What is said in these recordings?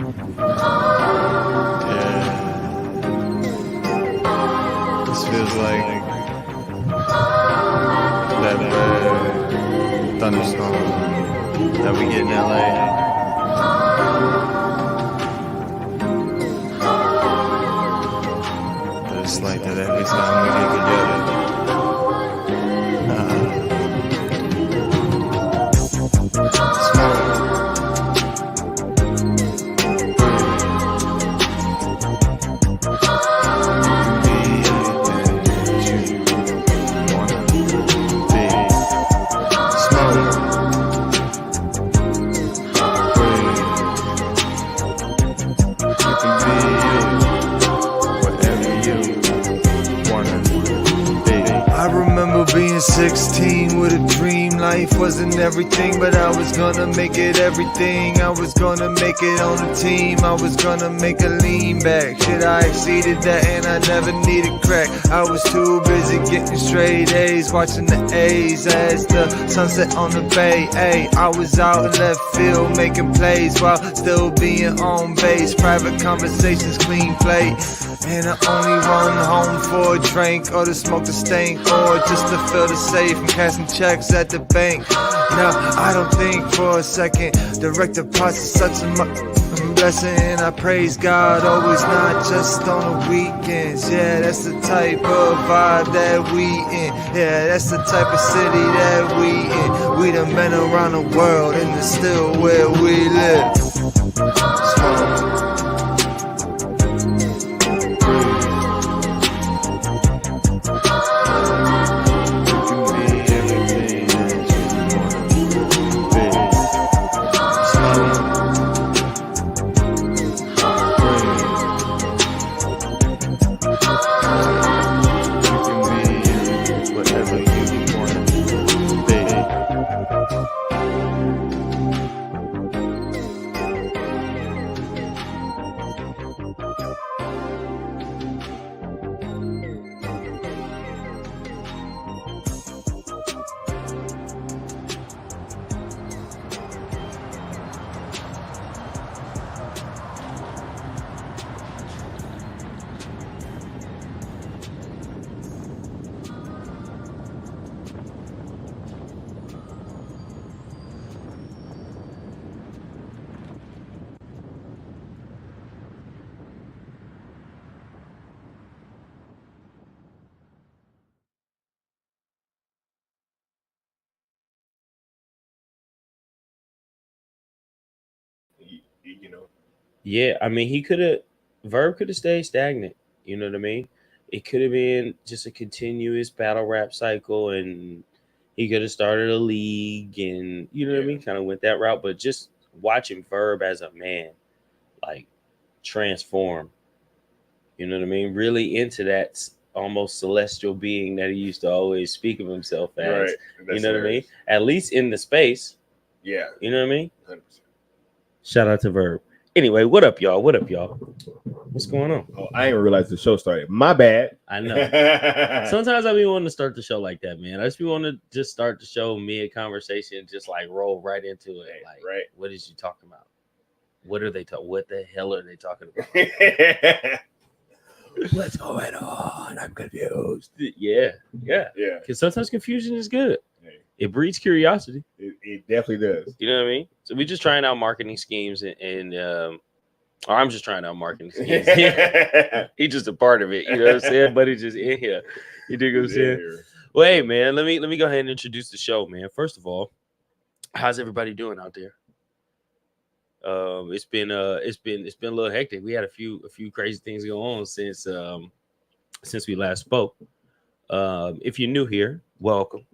This feels like that thunderstorm that we get in LA. It's like that every time we get together. Smoke. I remember being 16 with a dream. Life wasn't everything, but I was gonna make it everything. I was gonna make it on the team. I was gonna make a lean back. Shit, I exceeded that and I never needed crack. I was too busy getting straight A's, watching the A's as the sunset on the bay. Ay, I was out in left field making plays while still being on base. Private conversations, clean plate. And I only run home for a drink or to smoke the stank or just to feel the safe and cashing checks at the bank. Now I don't think for a second. Direct deposit such a blessing, and I praise God always, not just on the weekends. Yeah, that's the type of vibe that we in. Yeah, that's the type of city that we in. We done been around the world and it's still where we live. Smoke. You know. Yeah, I mean, Verb could have stayed stagnant. You know what I mean? It could have been just a continuous battle rap cycle, and he could have started a league, and you know what I mean, kind of went that route. But just watching Verb as a man, like, transform. You know what I mean? Really into that almost celestial being that he used to always speak of himself as. Right. You know what I mean? At least in the space. Yeah. You know what I mean? 100%. Shout out to Verb. Anyway, what up, y'all? What up, y'all? What's going on? Oh, I didn't realize the show started. My bad. I know. Sometimes I be wanting to start the show like that, man. I just be wanting to just start the show mid conversation, just like roll right into it. Like, right. What is you talking about? What are they talking? What the hell are they talking about? What's going on? I'm confused. Yeah. Because sometimes confusion is good. It breeds curiosity. It definitely does. You know what I mean? So we're just trying out marketing schemes, and or I'm just trying out marketing schemes. He's just a part of it. You know what I'm saying? But he's just in here. You dig what I'm saying? Well, hey, man, let me go ahead and introduce the show, man. First of all, how's everybody doing out there? It's been a little hectic. We had a few crazy things go on since we last spoke. If you're new here, welcome.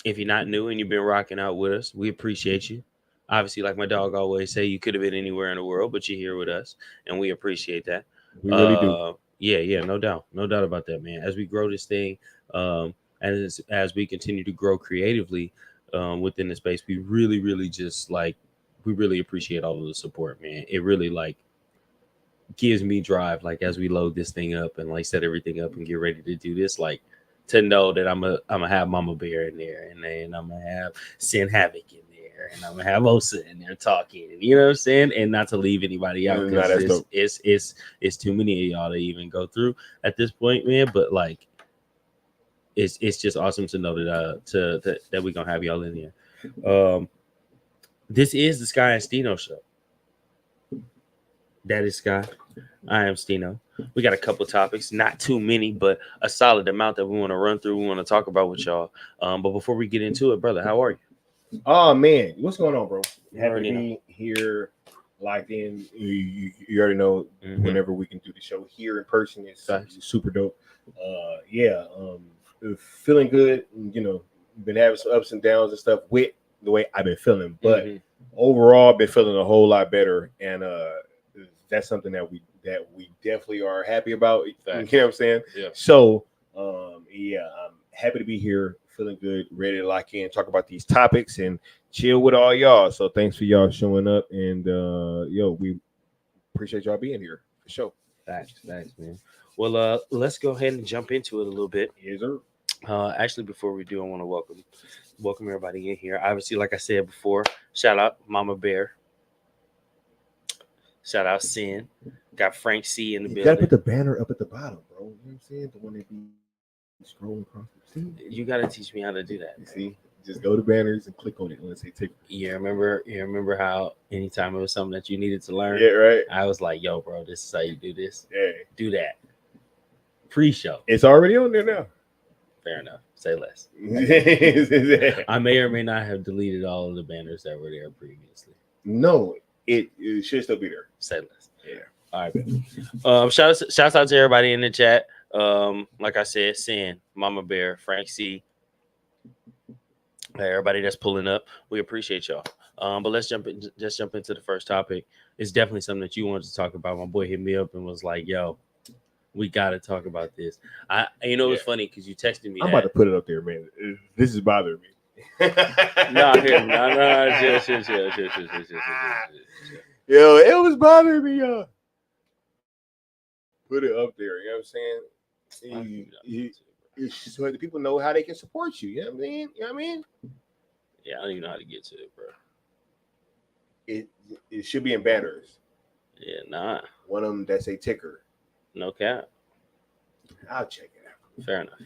If you're not new and you've been rocking out with us, we appreciate you. Obviously, like my dog always say, you could have been anywhere in the world, but you're here with us, and we appreciate that. We really do. Yeah, no doubt about that, man. As we grow this thing, as we continue to grow creatively within the space, we really just we really appreciate all of the support, man. It really gives me drive, as we load this thing up and set everything up and get ready to do this, to know that I'm gonna have Mama Bear in there, and then I'm gonna have Sin Havoc in there, there, and I'm gonna have Osa in there talking. You know what I'm saying? And not to leave anybody out because it's too many of y'all to even go through at this point, man. But like, it's just awesome to know that that we're gonna have y'all in here. This is the SKII and Stino show. That is SKII. I am Stino. We got a couple topics, not too many, but a solid amount that we want to run through. We want to talk about with y'all. But before we get into it, brother, how are you? Oh man, what's going on, bro? Happy already to be here, locked in. You already know. Whenever we can do the show here in person, it's super dope. Feeling good. You know, been having some ups and downs and stuff with the way I've been feeling, but overall, been feeling a whole lot better, and that's something that we definitely are happy about. You know what I'm saying? Yeah. So, I'm happy to be here, feeling good, ready to lock in, talk about these topics, and chill with all y'all. So, thanks for y'all showing up, and we appreciate y'all being here for sure. Thanks, man. Well, let's go ahead and jump into it a little bit. Yes, sir. Actually, before we do, I want to welcome everybody in here. Obviously, like I said before, shout out Mama Bear. Shout out Sin. Got Frank C in the building. You gotta put the banner up at the bottom, bro. You know what I'm saying? The one that be scrolling across the screen. You gotta teach me how to do that. You see? Just go to banners and click on it when it say ticker. You remember how anytime it was something that you needed to learn? Yeah, right. I was like, yo, bro, this is how you do this. Yeah. Do that. Pre-show. It's already on there now. Fair enough. Say less. I may or may not have deleted all of the banners that were there previously. No, it should still be there. Say less. Yeah. All right. Shouts out to everybody in the chat. Like I said, Sin, Mama Bear, Frank C. Everybody that's pulling up, we appreciate y'all. But let's jump into the first topic. It's definitely something that you wanted to talk about. My boy hit me up and was like, "Yo, we got to talk about this." It's funny because you texted me. I'm about to put it up there, man. This is bothering me. No. Yo, it was bothering me, yo. Put it up there. You know what I'm saying? So the people know how they can support you. You know what I mean? You know what I mean? Yeah, I don't even know how to get to it, bro. It should be in banners. Yeah, nah. One of them that's a ticker. No cap. I'll check it out. Fair enough.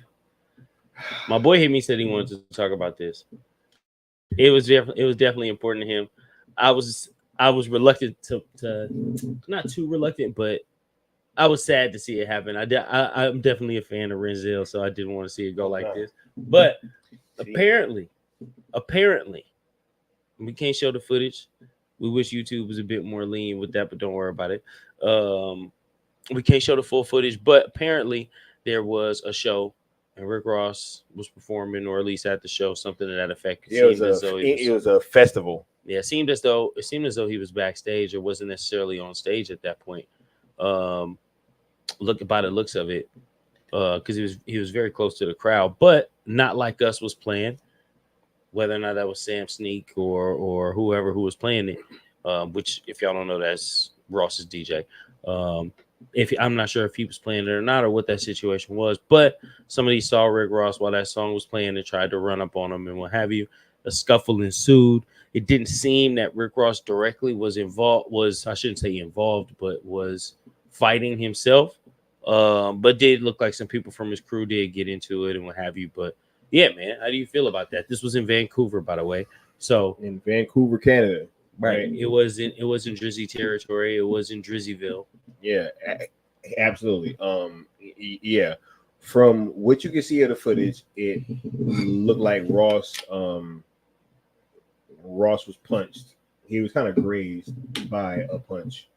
My boy hit me, said he wanted to talk about this. It was definitely important to him. I was reluctant to not too reluctant, but I was sad to see it happen. I'm definitely a fan of Renzel, so I didn't want to see it go like this. But apparently, we can't show the footage. We wish YouTube was a bit more lean with that, but don't worry about it. We can't show the full footage, but apparently there was a show and Rick Ross was performing, or at least at the show, something to that effect. Yeah, it was a festival. Yeah, it seemed as though he was backstage or wasn't necessarily on stage at that point. Look by the looks of it, because he was very close to the crowd, but not like us was playing. Whether or not that was Sam Sneak or whoever who was playing it, which if y'all don't know, that's Ross's DJ. I'm not sure if he was playing it or not, or what that situation was, but somebody saw Rick Ross while that song was playing and tried to run up on him and what have you. A scuffle ensued. It didn't seem that Rick Ross directly was I shouldn't say involved, but was fighting himself. But did look like some people from his crew did get into it and what have you. But yeah, man, how do you feel about that? This was in Vancouver, by the way. So in Vancouver, Canada. Right. It was in Drizzy territory. It was in Drizzyville. Yeah, absolutely. Yeah. From what you can see of the footage, it looked like Ross was punched. He was kind of grazed by a punch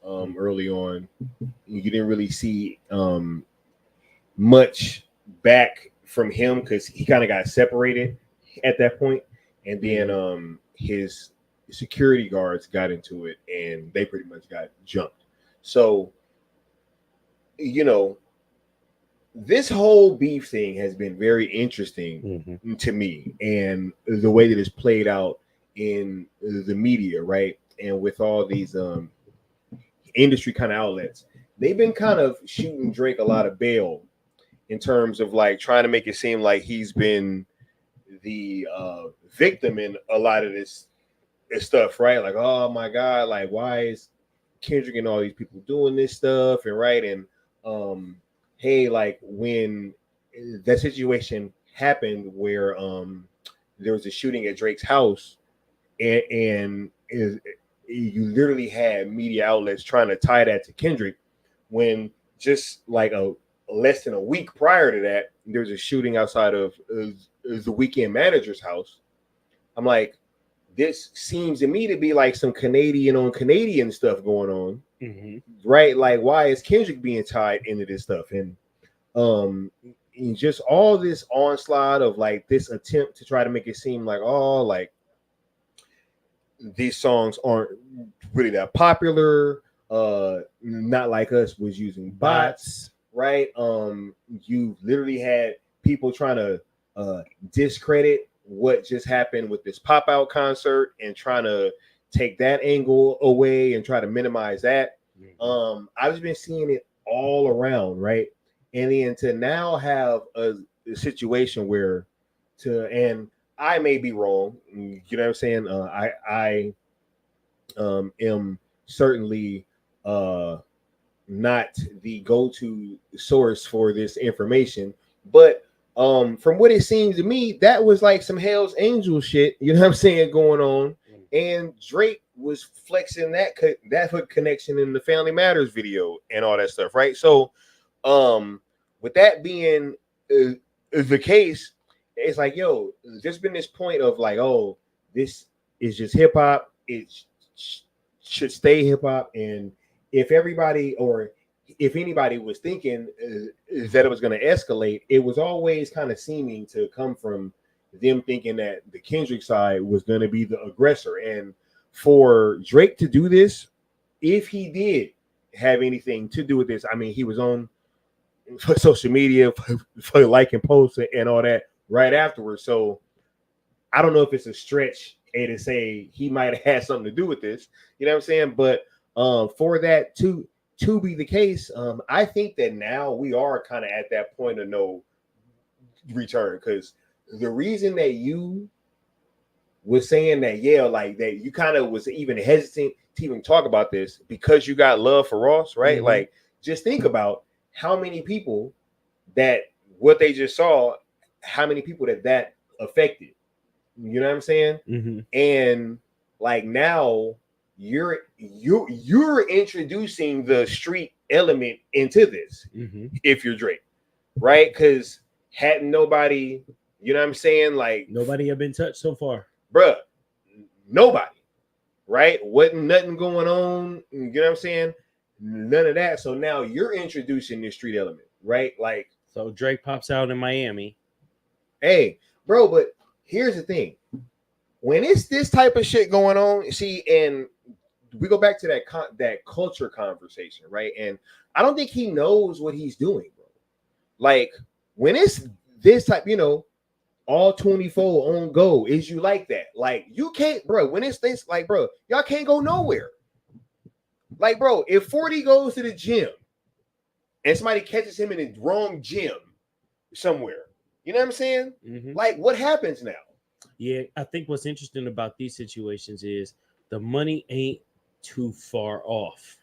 early on. You didn't really see much back from him because he kind of got separated at that point, and then his security guards got into it and they pretty much got jumped. So, this whole beef thing has been very interesting to me, and the way that it's played out in the media, right? And with all these industry kind of outlets, they've been kind of shooting Drake a lot of bail in terms of like trying to make it seem like he's been the victim in a lot of this stuff, right? Like, oh my God, like why is Kendrick and all these people doing this stuff, and right, and hey, like when that situation happened where there was a shooting at Drake's house, and you literally had media outlets trying to tie that to Kendrick, when just like a less than a week prior to that, there was a shooting outside of the Weekend manager's house. I'm like, this seems to me to be like some Canadian on Canadian stuff going on, right? Like, why is Kendrick being tied into this stuff? And just all this onslaught of like this attempt to try to make it seem like, oh, like these songs aren't really that popular. Not Like Us was using bots, right? You literally had people trying to discredit what just happened with this pop out concert and trying to take that angle away and try to minimize that. I've just been seeing it all around, right? And then to now have a situation where and I may be wrong, you know what I'm saying? I am certainly not the go-to source for this information, but from what it seems to me, that was like some Hell's Angel shit, you know what I'm saying, going on. And Drake was flexing that connection in the Family Matters video and all that stuff, right? So with that being the case, it's like, yo, there's been this point of like, oh, this is just hip hop. It should stay hip hop. And if everybody or if anybody was thinking that it was going to escalate, it was always kind of seeming to come from them thinking that the Kendrick side was going to be the aggressor. And for Drake to do this, if he did have anything to do with this, I mean, he was on social media for liking posts and all that right afterwards. So I don't know if it's a stretch to say he might have had something to do with this, you know what I'm saying? But for that to be the case, I think that now we are kind of at that point of no return, because the reason that you was saying that, yeah, like that you kind of was even hesitant to even talk about this because you got love for Ross, right? Like, just think about how many people that what they just saw, how many people that affected, you know what I'm saying? And like now you're introducing the street element into this if you're Drake, right? Because hadn't nobody, you know what I'm saying, like nobody have been touched so far, bruh, nobody, right? Wasn't nothing going on, you know what I'm saying? None of that. So now you're introducing this street element, right? Like, so Drake pops out in Miami. Hey, bro, but here's the thing. When it's this type of shit going on, see, and we go back to that culture conversation, right? And I don't think he knows what he's doing, bro. Like, when it's this type, you know, all 24 on go, is you like that? Like, you can't, bro, when it's this, like, bro, y'all can't go nowhere. Like, bro, if 40 goes to the gym and somebody catches him in the wrong gym somewhere, you know what I'm saying? Like, what happens now? Yeah, I think what's interesting about these situations is the money ain't too far off.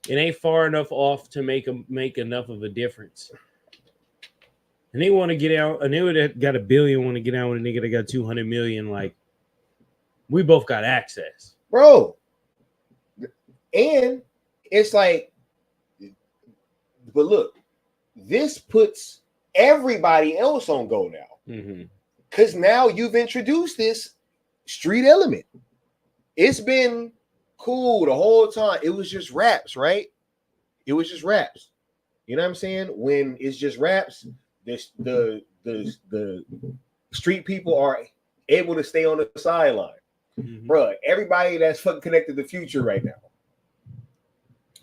It ain't far enough off to make enough of a difference. And they want to get out, and they would have got $1 billion, want to get out with a nigga that got 200 million. Like, we both got access, bro. And it's like, but look, this puts everybody else on go now, because now you've introduced this street element. It's been cool the whole time. It was just raps, right? It was just raps. You know what I'm saying? When it's just raps, the street people are able to stay on the sideline. Bro, everybody that's fucking connected to Future right now.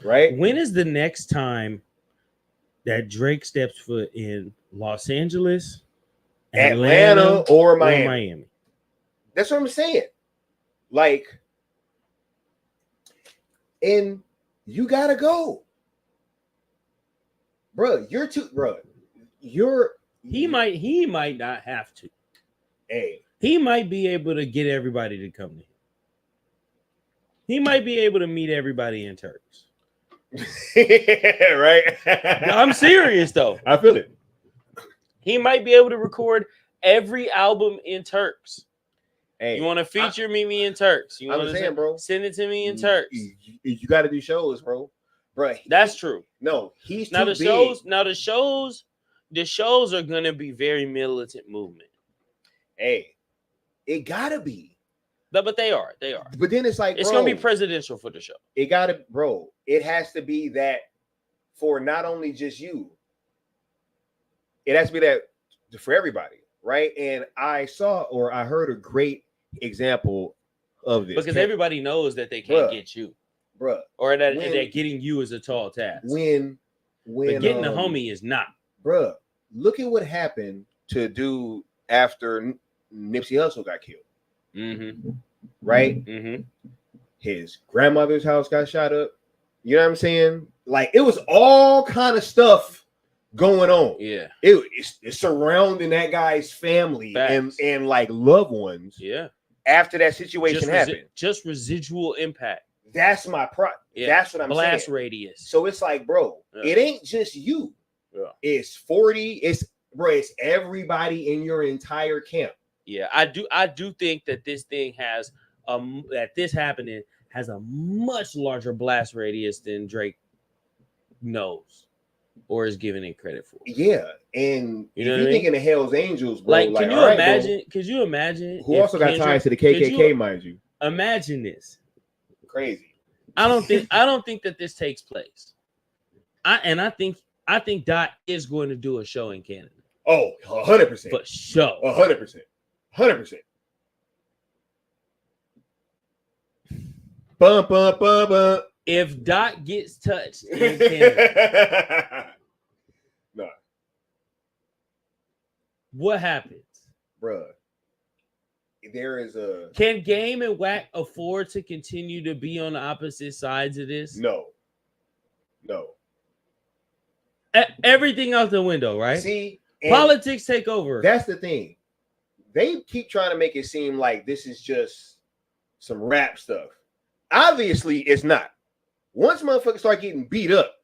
Right? When is the next time that Drake steps foot in Los Angeles, Atlanta or Miami? That's what I'm saying. Like, and you gotta go, bro. He might not have to. Hey, He might be able to get everybody to come to him. He might be able to meet everybody in Turks. Right? I'm serious though. I feel it. He might be able to record every album in Turks. Hey, You want to feature me in Turks? You I'm want saying, bro, send it to me in Turks? You got to do shows, bro. Bro, That's true. No, he's now too the big. shows. Now the shows are gonna be very militant movement. Hey, it gotta be. But they are. But then it's like, it's bro, gonna be presidential for the show. It gotta, bro. It has to be that for not only just you. It has to be that for everybody, right? And I saw or I heard a great example of this because everybody knows that they can't get you, bruh, or that getting you is a tall task. When but getting a homie is not, bruh. Look at what happened to dude after Nipsey Hussle got killed. Mm-hmm. Right? Mm-hmm. His grandmother's house got shot up. You know what I'm saying? Like it was all kind of stuff going on. Yeah, it's surrounding that guy's family and like loved ones. Yeah, after that situation happened, just residual impact. That's my Yeah. That's what I'm saying. Blast radius. So it's like, bro, it ain't just you. Yeah. It's 40. It's everybody in your entire camp. Yeah, I do think that this thing has this happening has a much larger blast radius than Drake knows or is giving it credit for. Yeah, and you know if you're thinking of Hell's Angels, bro, like can you imagine? Could you imagine? Who also got ties to the KKK, mind you? Imagine this. Crazy. I don't think that this takes place. I think Dot is going to do a show in Canada. Oh, 100%. For sure. 100%. 100%. Bum, bum, bum, bum. If Dot gets touched in Canada, no. What happens? Bruh. There is a... Can Game and Wack afford to continue to be on the opposite sides of this? No. Everything out the window, right? See? Politics take over. That's the thing. They keep trying to make it seem like this is just some rap stuff. Obviously, it's not. Once motherfuckers start getting beat up,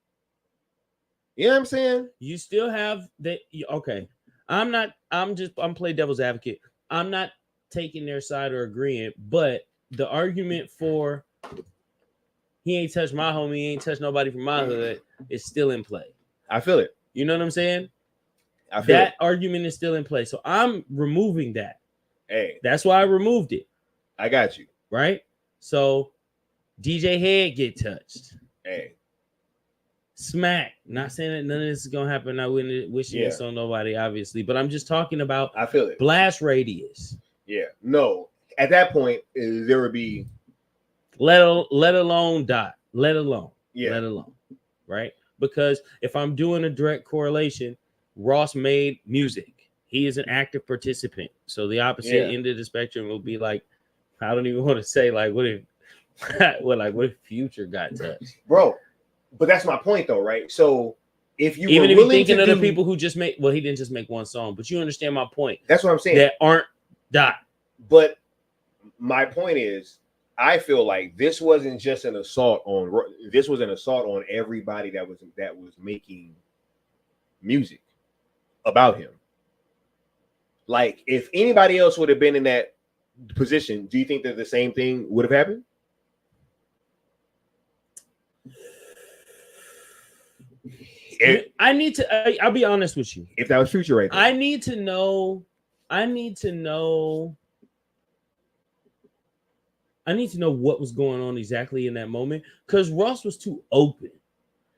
you know what I'm saying? You still have that. Okay. I'm playing devil's advocate. I'm not taking their side or agreeing, but the argument for he ain't touched my homie, he ain't touched nobody from my hood is still in play. I feel it. You know what I'm saying? I feel that argument is still in play. So I'm removing that. Hey. That's why I removed it. I got you. Right? So DJ Head get touched. Hey. Smack. Not saying that none of this is gonna happen. I wouldn't wishing this on nobody, obviously, but I'm just talking about I feel it. Blast radius. Yeah. No. At that point, there would be let alone Dot. Let alone. Yeah. Let alone. Right? Because if I'm doing a direct correlation, Ross made music. He is an active participant. So the opposite end of the spectrum will be like, I don't even want to say like what if Future got touched, bro. But that's my point, though, right? So if you even if you're thinking of the people who just made, well, he didn't just make one song, but you understand my point. That's what I'm saying. That aren't Dot. But my point is, I feel like this wasn't just an assault on. This was an assault on everybody that was making music about him. Like, if anybody else would have been in that position, do you think that the same thing would have happened? I'll be honest with you. If that was Future right there. I need to know what was going on exactly in that moment, because Ross was too open.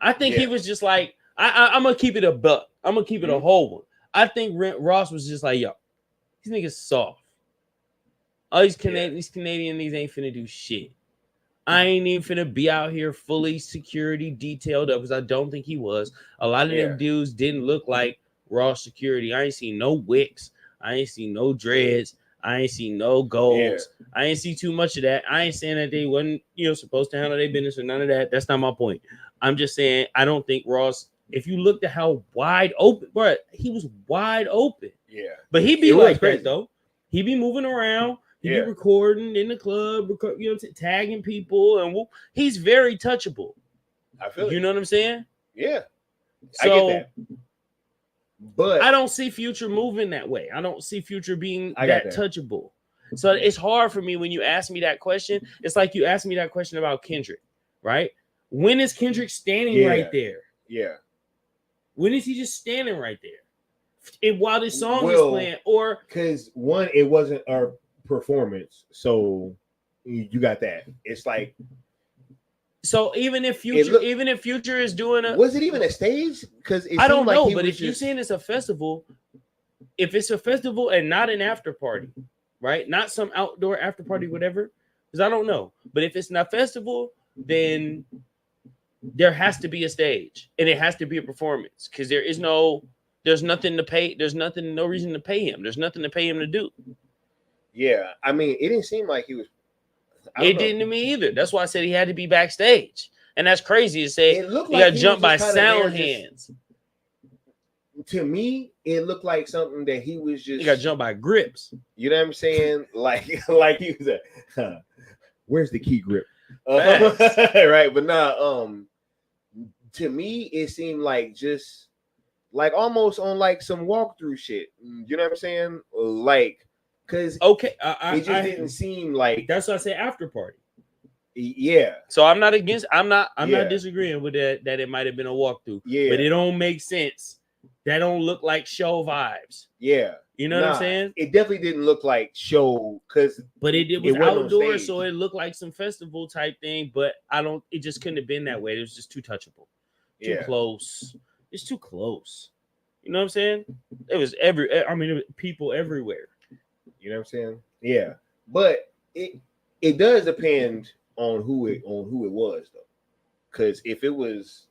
I think he was just like, I'm gonna keep it a buck. I'm gonna keep it a whole one. I think Ross was just like, yo, these niggas soft. All these Canadian niggas ain't finna do shit. I ain't even finna be out here fully security detailed up, because I don't think he was. A lot of them dudes didn't look like Ross security. I ain't seen no wicks. I ain't seen no dreads. I ain't seen no goals. I ain't see too much of that. I ain't saying that they wasn't, supposed to handle their business or none of that. That's not my point. I'm just saying I don't think Ross, if you looked at how wide open, bro, he was wide open. Yeah. But he be like that though. He be moving around. He be Yeah. recording in the club, tagging people, and he's very touchable. I feel You it. know what I'm saying? Yeah. So I get that. But I don't see Future moving that way. I don't see Future being I got that that. touchable. So it's hard for me when you ask me that question. It's like you asked me that question about Kendrick, right? When is Kendrick standing right there? Yeah. When is he just standing right there? While this song is Well, playing, or because one, it wasn't our performance, so you got that. It's like, so even if Future is doing a, was it even a stage? Because I don't know, but if you're saying it's a festival, if it's a festival and not an after party, right? Not some outdoor after party, whatever. Because I don't know, but if it's not festival, then there has to be a stage and it has to be a performance because there's nothing to pay. There's nothing, no reason to pay him. There's nothing to pay him to do. Yeah, I mean, it didn't seem like he was. It didn't to me either. That's why I said he had to be backstage, and that's crazy to say. It looked he like got he jumped by was just sound kinda there hands. To me, it looked like something that he was just. He got jumped by grips. You know what I'm saying? Like he was a. Where's the key grip? Right, but to me, it seemed like just like almost on like some walkthrough shit. You know what I'm saying? Like, because okay, it just didn't seem like. That's why I say after party. Yeah. So I'm not against. I'm not Yeah. disagreeing with that. That it might have been a walkthrough. Yeah. But it don't make sense. That don't look like show vibes. Yeah. You know what I'm saying? It definitely didn't look like show because. But it was wasn't on outdoors, stage. so it looked like some festival type thing. But it just couldn't have been that way. It was just too touchable, too close. It's too close. You know what I'm saying? It was it was people everywhere. You know what I'm saying? Yeah, but it does depend on who it was though, because if it was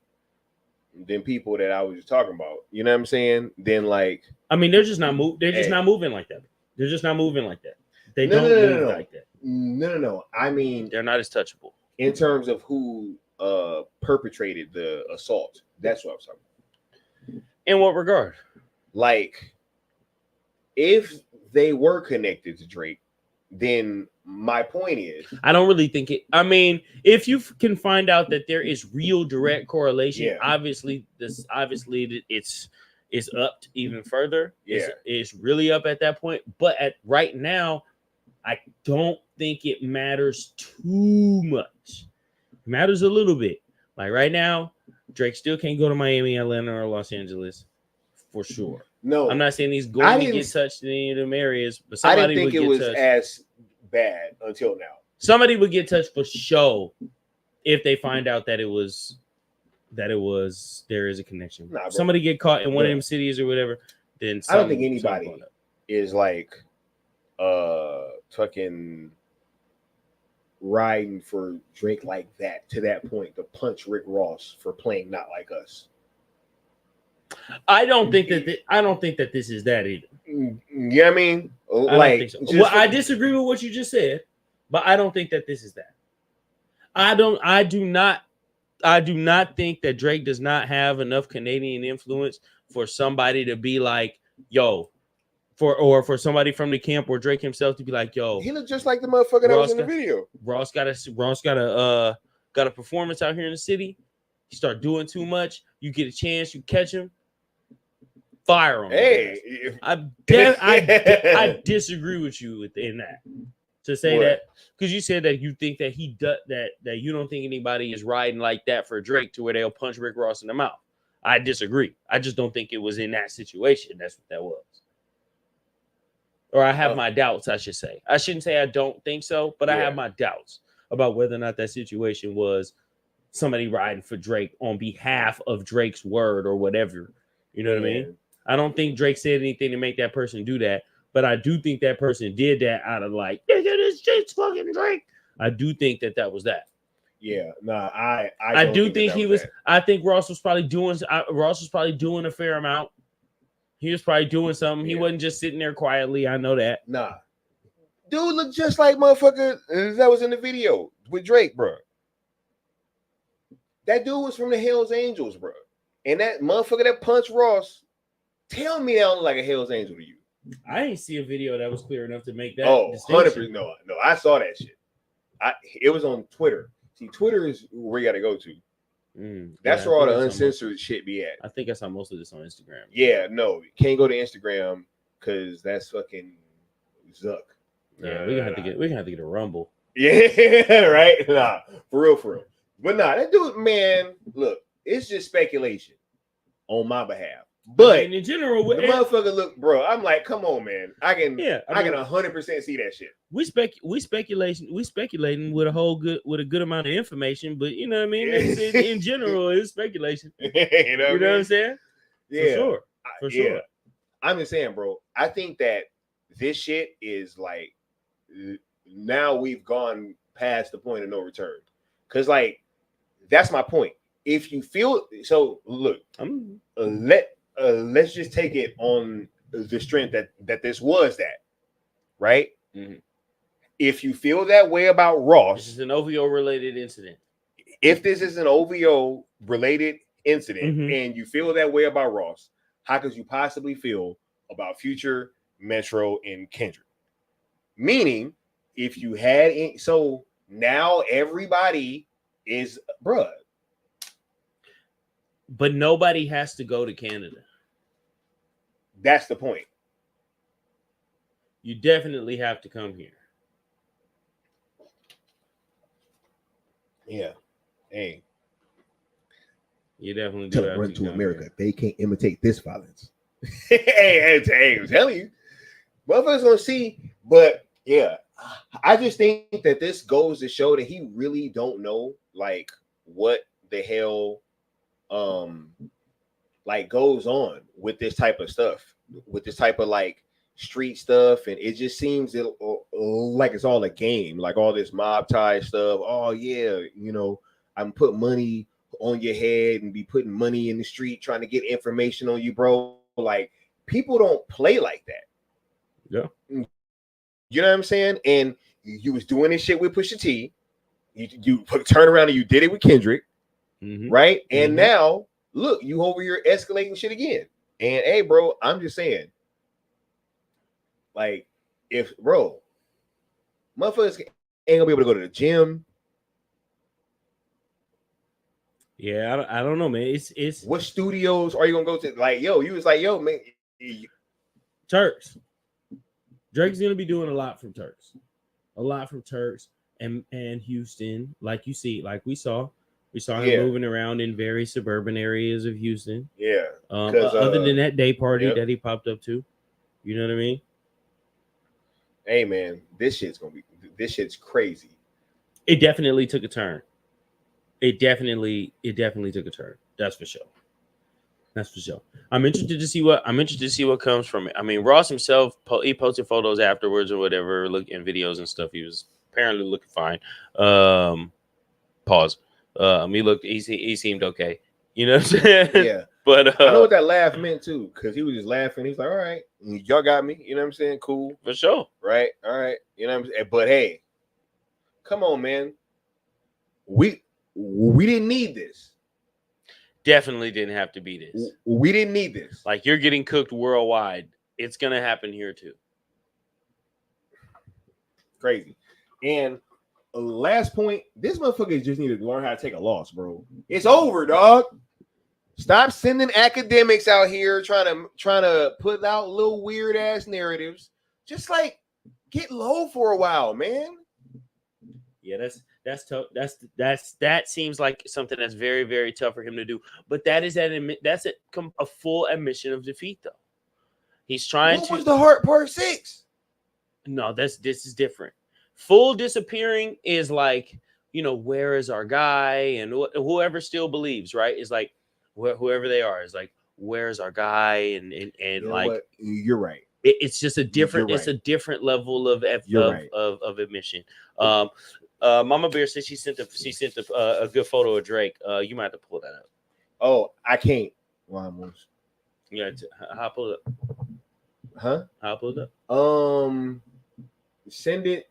them people that I was just talking about, you know what I'm saying? Then like, I mean, they're just not not moving like that. They're just not moving like that. They don't move like that. No. I mean, they're not as touchable in terms of who perpetrated the assault. That's what I'm talking about. In what regard? Like, if they were connected to Drake, then my point is, I don't really think it. I mean, if you can find out that there is real direct correlation, obviously it's upped even further. Yeah, it's really up at that point. But right now, I don't think it matters too much. It matters a little bit. Like right now, Drake still can't go to Miami, Atlanta, or Los Angeles for sure. No, I'm not saying he's going to get touched in any of them areas, but somebody I didn't think would it get was touched. as bad until now. Somebody would get touched for sure if they find out that there is a connection. Nah, somebody get caught in one of them cities or whatever, then I don't think anybody is like fucking riding for Drake like that to that point to punch Rick Ross for playing Not Like Us. I don't think that this is that either. You know what I mean? I don't think so. Well, I disagree with what you just said, but I don't think that this is that. I do not think that Drake does not have enough Canadian influence for somebody to be like, yo, for somebody from the camp or Drake himself to be like, yo, he looked just like the motherfucker that was in the video. Ross got a performance out here in the city. He start doing too much. You get a chance, you catch him, fire on him. Hey, I disagree with you in that. To say that, because you said that you think that he does that you don't think anybody is riding like that for Drake to where they'll punch Rick Ross in the mouth. I disagree. I just don't think it was in that situation. That's what that was. Or I have my doubts, I should say. I shouldn't say I don't think so, but I have my doubts about whether or not that situation was somebody riding for Drake on behalf of Drake's word or whatever. You know what I mean? I don't think Drake said anything to make that person do that, but I do think that person did that out of like, nigga, this shit's fucking Drake. I do think that was that. Yeah, nah, I do think he was. That. I think Ross was probably doing a fair amount. He was probably doing something. He wasn't just sitting there quietly. I know that. Nah, dude looked just like motherfucker that was in the video with Drake, bro. That dude was from the Hells Angels, bro. And that motherfucker that punched Ross, tell me that don't look like a Hells Angel to you. I ain't see a video that was clear enough to make that. Oh, distinction. 100%. No, I saw that shit. It was on Twitter. See, Twitter is where you got to go to. That's where all the uncensored shit be at. I think I saw most of this on Instagram. Yeah, no, you can't go to Instagram because that's fucking Zuck. Yeah, we're gonna have to get a Rumble. Yeah, right. Nah, for real. But nah, that dude, man. Look, it's just speculation on my behalf. But I mean, in general, the motherfucker look, bro. I'm like, come on, man. I can 100% see that shit. We speculating with a good amount of information, but you know what I mean. In general, it's speculation. You know what I'm saying? Yeah, for sure. I'm just saying, bro. I think that this shit is like now we've gone past the point of no return. Cause like that's my point. If you feel so, look, let's just take it on the strength that this was that, right? Mm-hmm. If you feel that way about Ross, this is an OVO related incident. If this is an OVO related incident and you feel that way about Ross, how could you possibly feel about Future, Metro, and Kendrick? Meaning, if you had so now everybody is bruh. But nobody has to go to Canada. That's the point. You definitely have to come here. Yeah. Hey. You definitely tell do them have run to America. Here. They can't imitate this violence. hey, I'm telling you. Motherfuckers gonna see. But yeah, I just think that this goes to show that he really don't know like what the hell like goes on with this type of stuff, with this type of like street stuff, and it just seems like it's all a game, like all this mob tie stuff. Oh yeah, you know, I'm putting money on your head and be putting money in the street trying to get information on you, bro. Like people don't play like that. Yeah, you know what I'm saying? And you was doing this shit with Pusha T. You turn around and you did it with Kendrick, right? And now look, you over here escalating shit again. And hey, bro, I'm just saying, like, if bro, motherfuckers ain't gonna be able to go to the gym. Yeah, I don't know, man. It's what studios are you gonna go to? Like, yo, you was like, yo, man, Turks. Drake's gonna be doing a lot from Turks, and Houston, like you see, like we saw him moving around in very suburban areas of Houston. Yeah. Other than that day party that he popped up to, you know what I mean? Hey man, this shit's crazy. It definitely took a turn. It definitely took a turn. That's for sure. I'm interested to see what comes from it. I mean, Ross himself, he posted photos afterwards or whatever, looking videos and stuff. He was apparently looking fine. Pause. He seemed okay. You know what I'm saying? Yeah. But I know what that laugh meant too, because he was just laughing. He's like, all right, y'all got me. You know what I'm saying? Cool. For sure. Right. All right. You know what I'm saying? But hey, come on, man. We didn't need this. Definitely didn't have to be this. We didn't need this. Like, you're getting cooked worldwide. It's gonna happen here too. Crazy. And last point, this motherfucker just need to learn how to take a loss, bro. It's over, dog. Stop sending academics out here trying to put out little weird ass narratives. Just like get low for a while, man. Yeah, that's tough. That seems like something that's very, very tough for him to do. But that's a full admission of defeat, though. He's trying What was the heart part 6? No, this is different. Full disappearing is like, you know, where is our guy? And whoever still believes, right? Is like whoever they are is like, where's our guy? And like, what? You're right. It's just a different. It's a different level of admission. Mama Bear said she sent a good photo of Drake. You might have to pull that up. Oh, I can't. Almost. Yeah, how pull it up? Huh? How pull it up? Send it.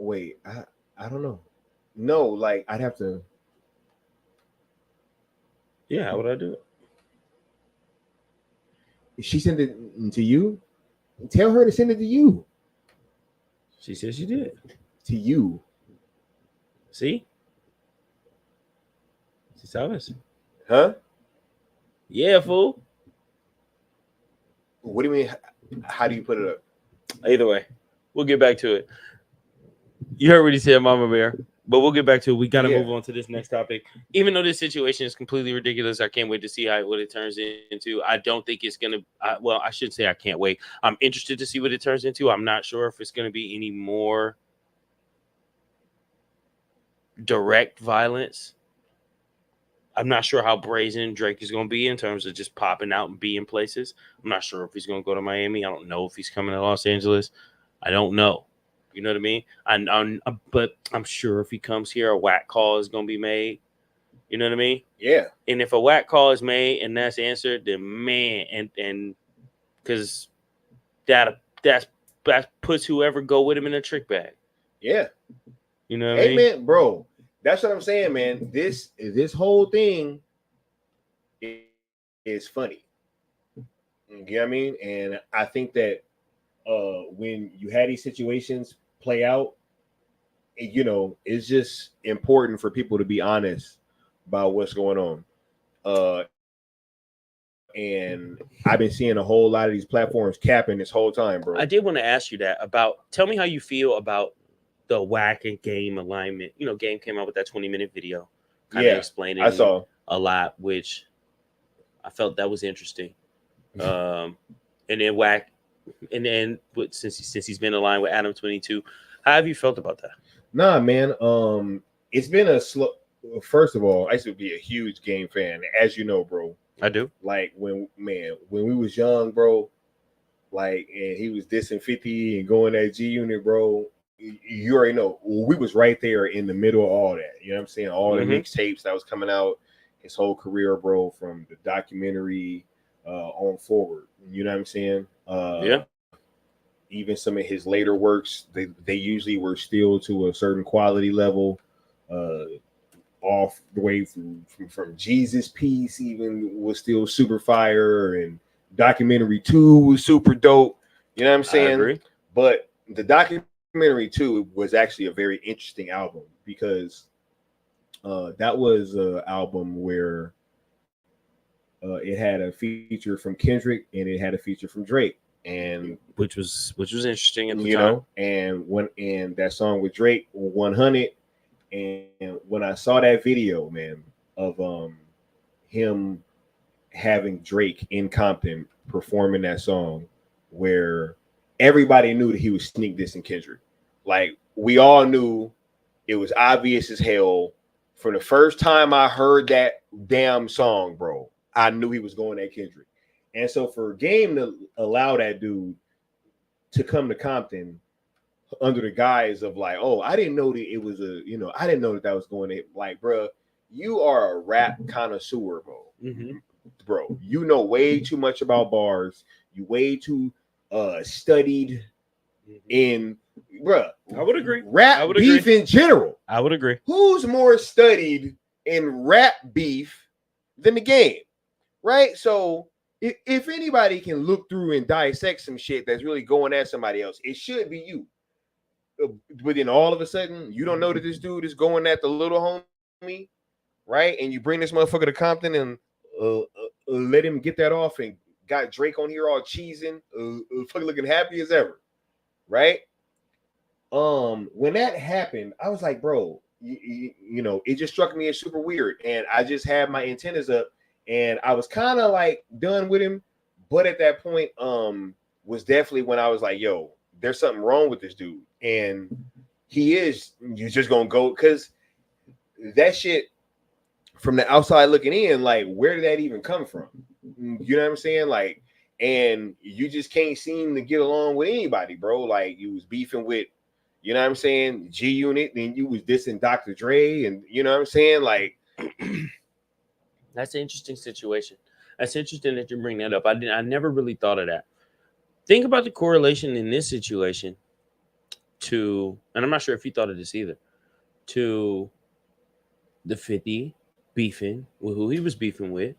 Wait, I don't know. No, like I'd have to. Yeah, how would I do it? She sent it to you. Tell her to send it to you. She said she did. To you. See? She sabes. Huh? Yeah, fool. What do you mean? How do you put it up? Either way, we'll get back to it. You heard what he said, Mama Bear. But we'll get back to it. We got to move on to this next topic. Even though this situation is completely ridiculous, I can't wait to see what it turns into. I don't think it's going to well, I shouldn't say I can't wait. I'm interested to see what it turns into. I'm not sure if it's going to be any more direct violence. I'm not sure how brazen Drake is going to be in terms of just popping out and being places. I'm not sure if he's going to go to Miami. I don't know if he's coming to Los Angeles. I don't know. You know what I mean? But I'm sure if he comes here, a whack call is going to be made. You know what I mean? Yeah. And if a whack call is made and that's answered, then man, and because that puts whoever go with him in a trick bag. Yeah. You know what I mean? Man, bro. That's what I'm saying, man. This whole thing is funny. You know what I mean? And I think that when you had these situations play out, you know, it's just important for people to be honest about what's going on. And I've been seeing a whole lot of these platforms capping this whole time, bro. I did want to ask you that about. Tell me how you feel about the whack and game alignment. You know, Game came out with that 20-minute video, kind of explaining I saw a lot, which I felt that was interesting. And then whack, and then since he's been aligned with Adam 22, how have you felt about that? Nah, man. It's been a slow. First of all, I used to be a huge Game fan, as you know, bro. I do. Like when we was young, bro. Like, and he was dissing 50 and going that G Unit, bro. You already know we was right there in the middle of all that. You know what I'm saying? All the mixtapes that was coming out, his whole career, bro, from the documentary on forward. You know what I'm saying? Yeah. Even some of his later works, they usually were still to a certain quality level. Off the way from Jesus Piece even was still super fire, and documentary 2 was super dope. You know what I'm saying? I agree. But the documentary 2 was actually a very interesting album because that was an album where it had a feature from Kendrick and it had a feature from Drake, and which was interesting at the you time. know, and that song with Drake 100. And when I saw that video, man, of him having Drake in Compton performing that song, where everybody knew that he was sneak dissing Kendrick, like we all knew it was obvious as hell. From the first time I heard that damn song, bro, I knew he was going at Kendrick. And so for Game to allow that dude to come to Compton under the guise of like, oh, I didn't know that it was a, you know, I didn't know that was going to, like, bro, you are a rap connoisseur, bro. Bro, you know way too much about bars. You way too studied in, bro. I would agree. Rap beef in general. I would agree. Who's more studied in rap beef than the Game, right? So if anybody can look through and dissect some shit that's really going at somebody else, it should be you. But then all of a sudden, you don't know that this dude is going at the little homie, right? And you bring this motherfucker to Compton and let him get that off, and got Drake on here all cheesing, fucking looking happy as ever, right? When that happened, I was like, bro, you know, it just struck me as super weird, and I just had my antennas up, and I was kind of like done with him. But at that point, was definitely when I was like, yo, there's something wrong with this dude. And you're just gonna go, because that shit from the outside looking in, like, where did that even come from? You know what I'm saying? Like, and you just can't seem to get along with anybody, bro. Like, you was beefing with, you know what I'm saying, G Unit, then you was dissing Dr. Dre, and you know what I'm saying? Like, that's an interesting situation. That's interesting that you bring that up. I never really thought of that. Think about the correlation in this situation to, and I'm not sure if you thought of this either, to the 50 beefing with who he was beefing with,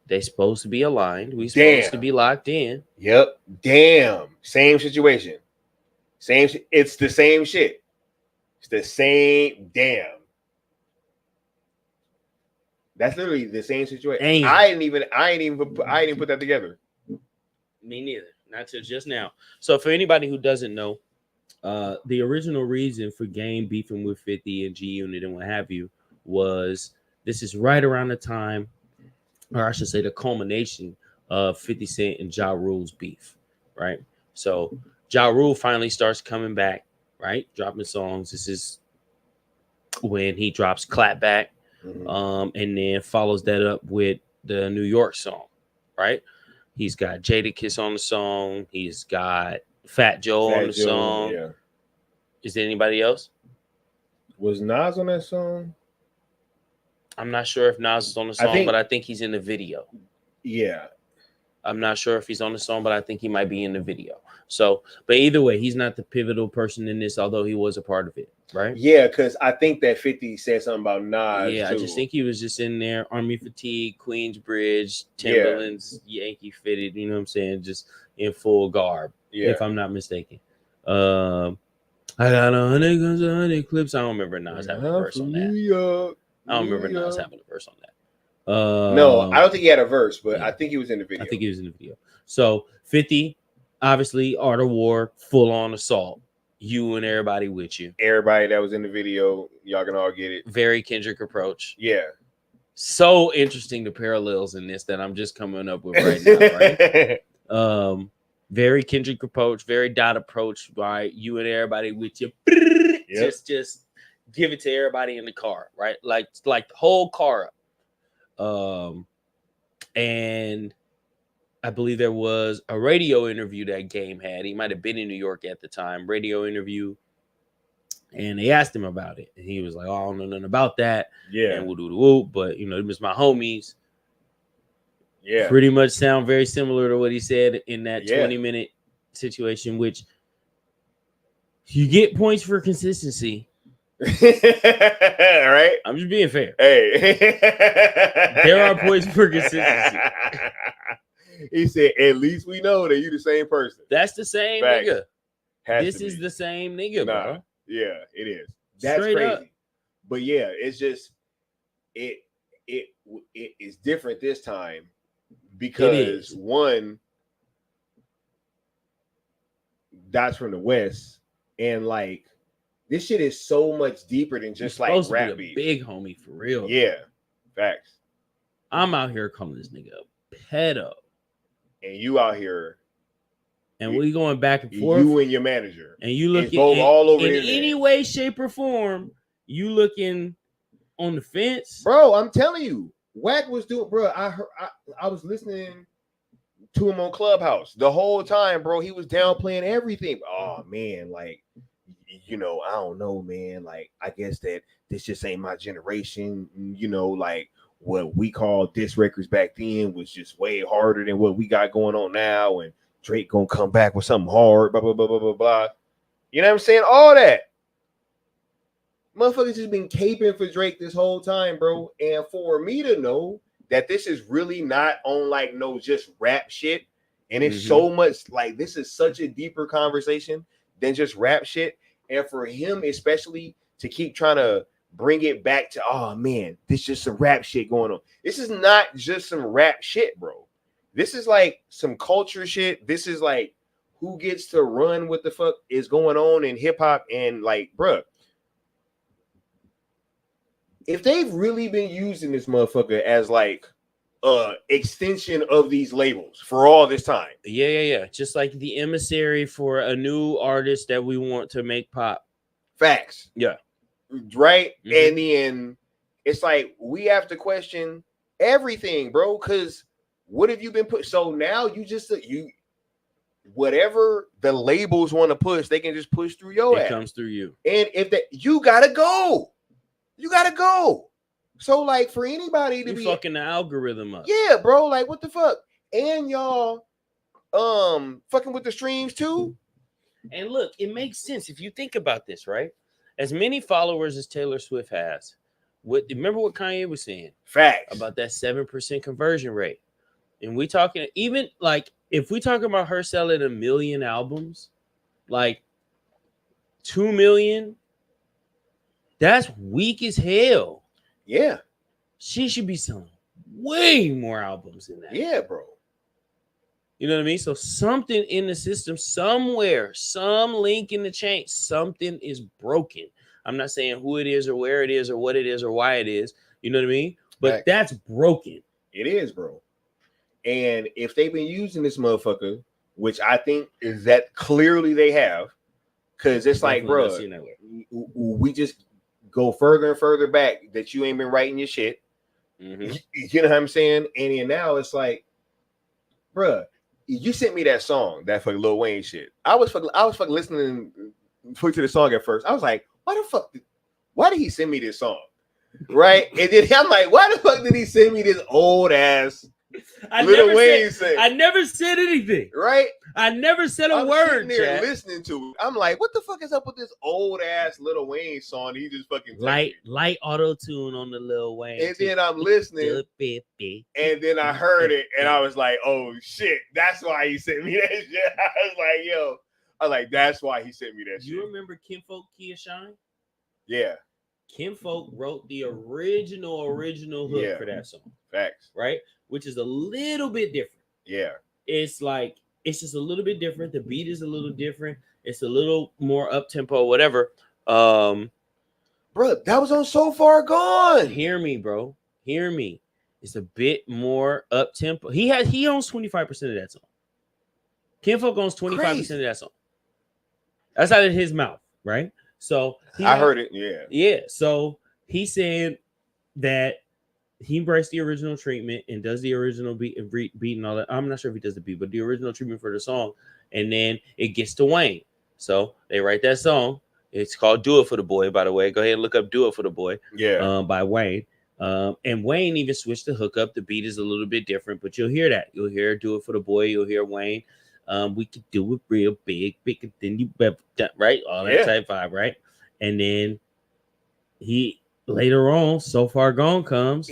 They supposed to be aligned. We supposed to be locked in. Yep. Damn. Same situation. It's the same shit. It's the same. Damn. That's literally the same situation. Damn. I ain't even put that together. Me neither. Not till just now. So for anybody who doesn't know, the original reason for Game beefing with 50 and G Unit and what have you was this is right around the time, or I should say the culmination of 50 Cent and Ja Rule's beef, right? So Ja Rule finally starts coming back, right? Dropping songs. This is when he drops Clapback, and then follows that up with the New York song, right? He's got Jadakiss on the song. He's got Fat Joe on the song. Yeah. Is there anybody else? Was Nas on that song? I'm not sure if Nas is on the song, but I think he's in the video. Yeah. I'm not sure if he's on the song, but I think he might be in the video. So, but either way, he's not the pivotal person in this, although he was a part of it, right? Yeah, because I think that 50 said something about Nas. Yeah, too. I just think he was just in there, Army Fatigue, Queensbridge, Timberlands, Yankee fitted, you know what I'm saying? Just in full garb, if I'm not mistaken. I got 100 guns, 100 clips. I don't remember Nas having a verse on that. I don't remember Nas having a verse on that. No, I don't think he had a verse, but I think he was in the video. I think he was in the video. So 50, obviously, Art of War, full on assault. You and everybody with you. Everybody that was in the video, y'all can all get it. Very Kendrick approach. Yeah. So interesting, the parallels in this that I'm just coming up with right now, right? Very Kendrick approach, very Dot approach, right? You and everybody with you. Yep. Just give it to everybody in the car, right? Like the whole car up. And I believe there was a radio interview that Game had. He might have been in New York at the time. Radio interview, and they asked him about it, and he was like, "Oh, I don't know nothing about that." Yeah, and woo, but you know, it was my homies. Yeah, pretty much sound very similar to what he said in that 20-minute situation, which you get points for consistency. Right? I'm just being fair. Hey, there are points for consistency. He said, "At least we know that you the same person." That's the same nigga. This is be the same nigga, bro. Yeah, it is. That's straight crazy. Up. But yeah, it's just it is different this time because one, Dot's from the West, and like this shit is so much deeper than just like rap beef. Big homie for real. Yeah, facts. I'm out here calling this nigga a pedo. And you out here, and we going back and forth. You and your manager, and you looking all over in any way, shape, or form. You looking on the fence, bro. I'm telling you, Wack was doing, bro. I was listening to him on Clubhouse the whole time, bro. He was downplaying everything. Oh man, like you know, I don't know, man. Like I guess that this just ain't my generation. You know, like. What we called diss records back then was just way harder than what we got going on now. And Drake gonna come back with something hard, blah, blah, blah, blah, blah, blah. You know what I'm saying? All that. Motherfuckers just been caping for Drake this whole time, bro. And for me to know that this is really not on like no just rap shit. And it's so much like this is such a deeper conversation than just rap shit. And for him, especially to keep trying to bring it back to, oh man, this is just some rap shit going on. This is not just some rap shit, bro. This is like some culture shit. This is like who gets to run what the fuck is going on in hip hop. And like, bro, if they've really been using this motherfucker as like extension of these labels for all this time. Yeah. Just like the emissary for a new artist that we want to make pop. Facts. Yeah. Right. And then it's like we have to question everything, bro, because what have you been put? So now you just whatever the labels want to push, they can just push through your ass. It comes through you. And if that you gotta go. So like for anybody to be fucking the algorithm up. Yeah, bro. Like what the fuck? And y'all fucking with the streams too. And look, it makes sense if you think about this, right? As many followers as Taylor Swift has, remember what Kanye was saying? Facts. About that 7% conversion rate. and we talking even like if we talking about her selling 1 million albums, like 2 million, that's weak as hell. Yeah. She should be selling way more albums than that. Yeah, bro. You know what I mean? So something in the system somewhere, some link in the chain, something is broken. I'm not saying who it is or where it is or what it is or why it is. You know what I mean? But that's broken. It is, bro. And if they've been using this motherfucker, which I think is that clearly they have, because it's like, bro, we just go further and further back that you ain't been writing your shit. Mm-hmm. You know what I'm saying? And then now it's like, bro, you sent me that song, that fucking Lil Wayne shit. I was fucking listening to the song at first. I was like, why did he send me this song? Right? And then I'm like, why the fuck did he send me this old ass Lil Wayne thing? I never said anything. Right? I never said a I'm word. sitting there listening to it. I'm like, what the fuck is up with this old ass Lil Wayne song? He just fucking light auto tune on the Lil Wayne. And then I'm listening, and then I heard it, and I was like, oh shit, that's why he sent me that shit. I was like, that's why he sent me that shit. You remember Kinfolk Kia Shine? Yeah. Kinfolk wrote the original hook for that song. Facts. Right? Which is a little bit different. Yeah. It's just a little bit different. The beat is a little different. It's a little more up tempo, whatever. Bro, that was on So Far Gone. Hear me, bro. Hear me. It's a bit more up tempo. He owns 25% of that song. Kinfolk owns 25% of that song. That's out of his mouth, right? So I heard it. Yeah. Yeah. So he said that he embraced the original treatment and does the original beat and all that. I'm not sure if he does the beat, but the original treatment for the song. And then it gets to Wayne. So they write that song. It's called Do It For The Boy, by the way. Go ahead and look up Do It For The Boy. Yeah. By Wayne. And Wayne even switched the hookup. The beat is a little bit different, but you'll hear that. You'll hear Do It For The Boy. You'll hear Wayne. We could do it real big, bigger than you ever done, right? All that type vibe, right? And then he later on, So Far Gone comes.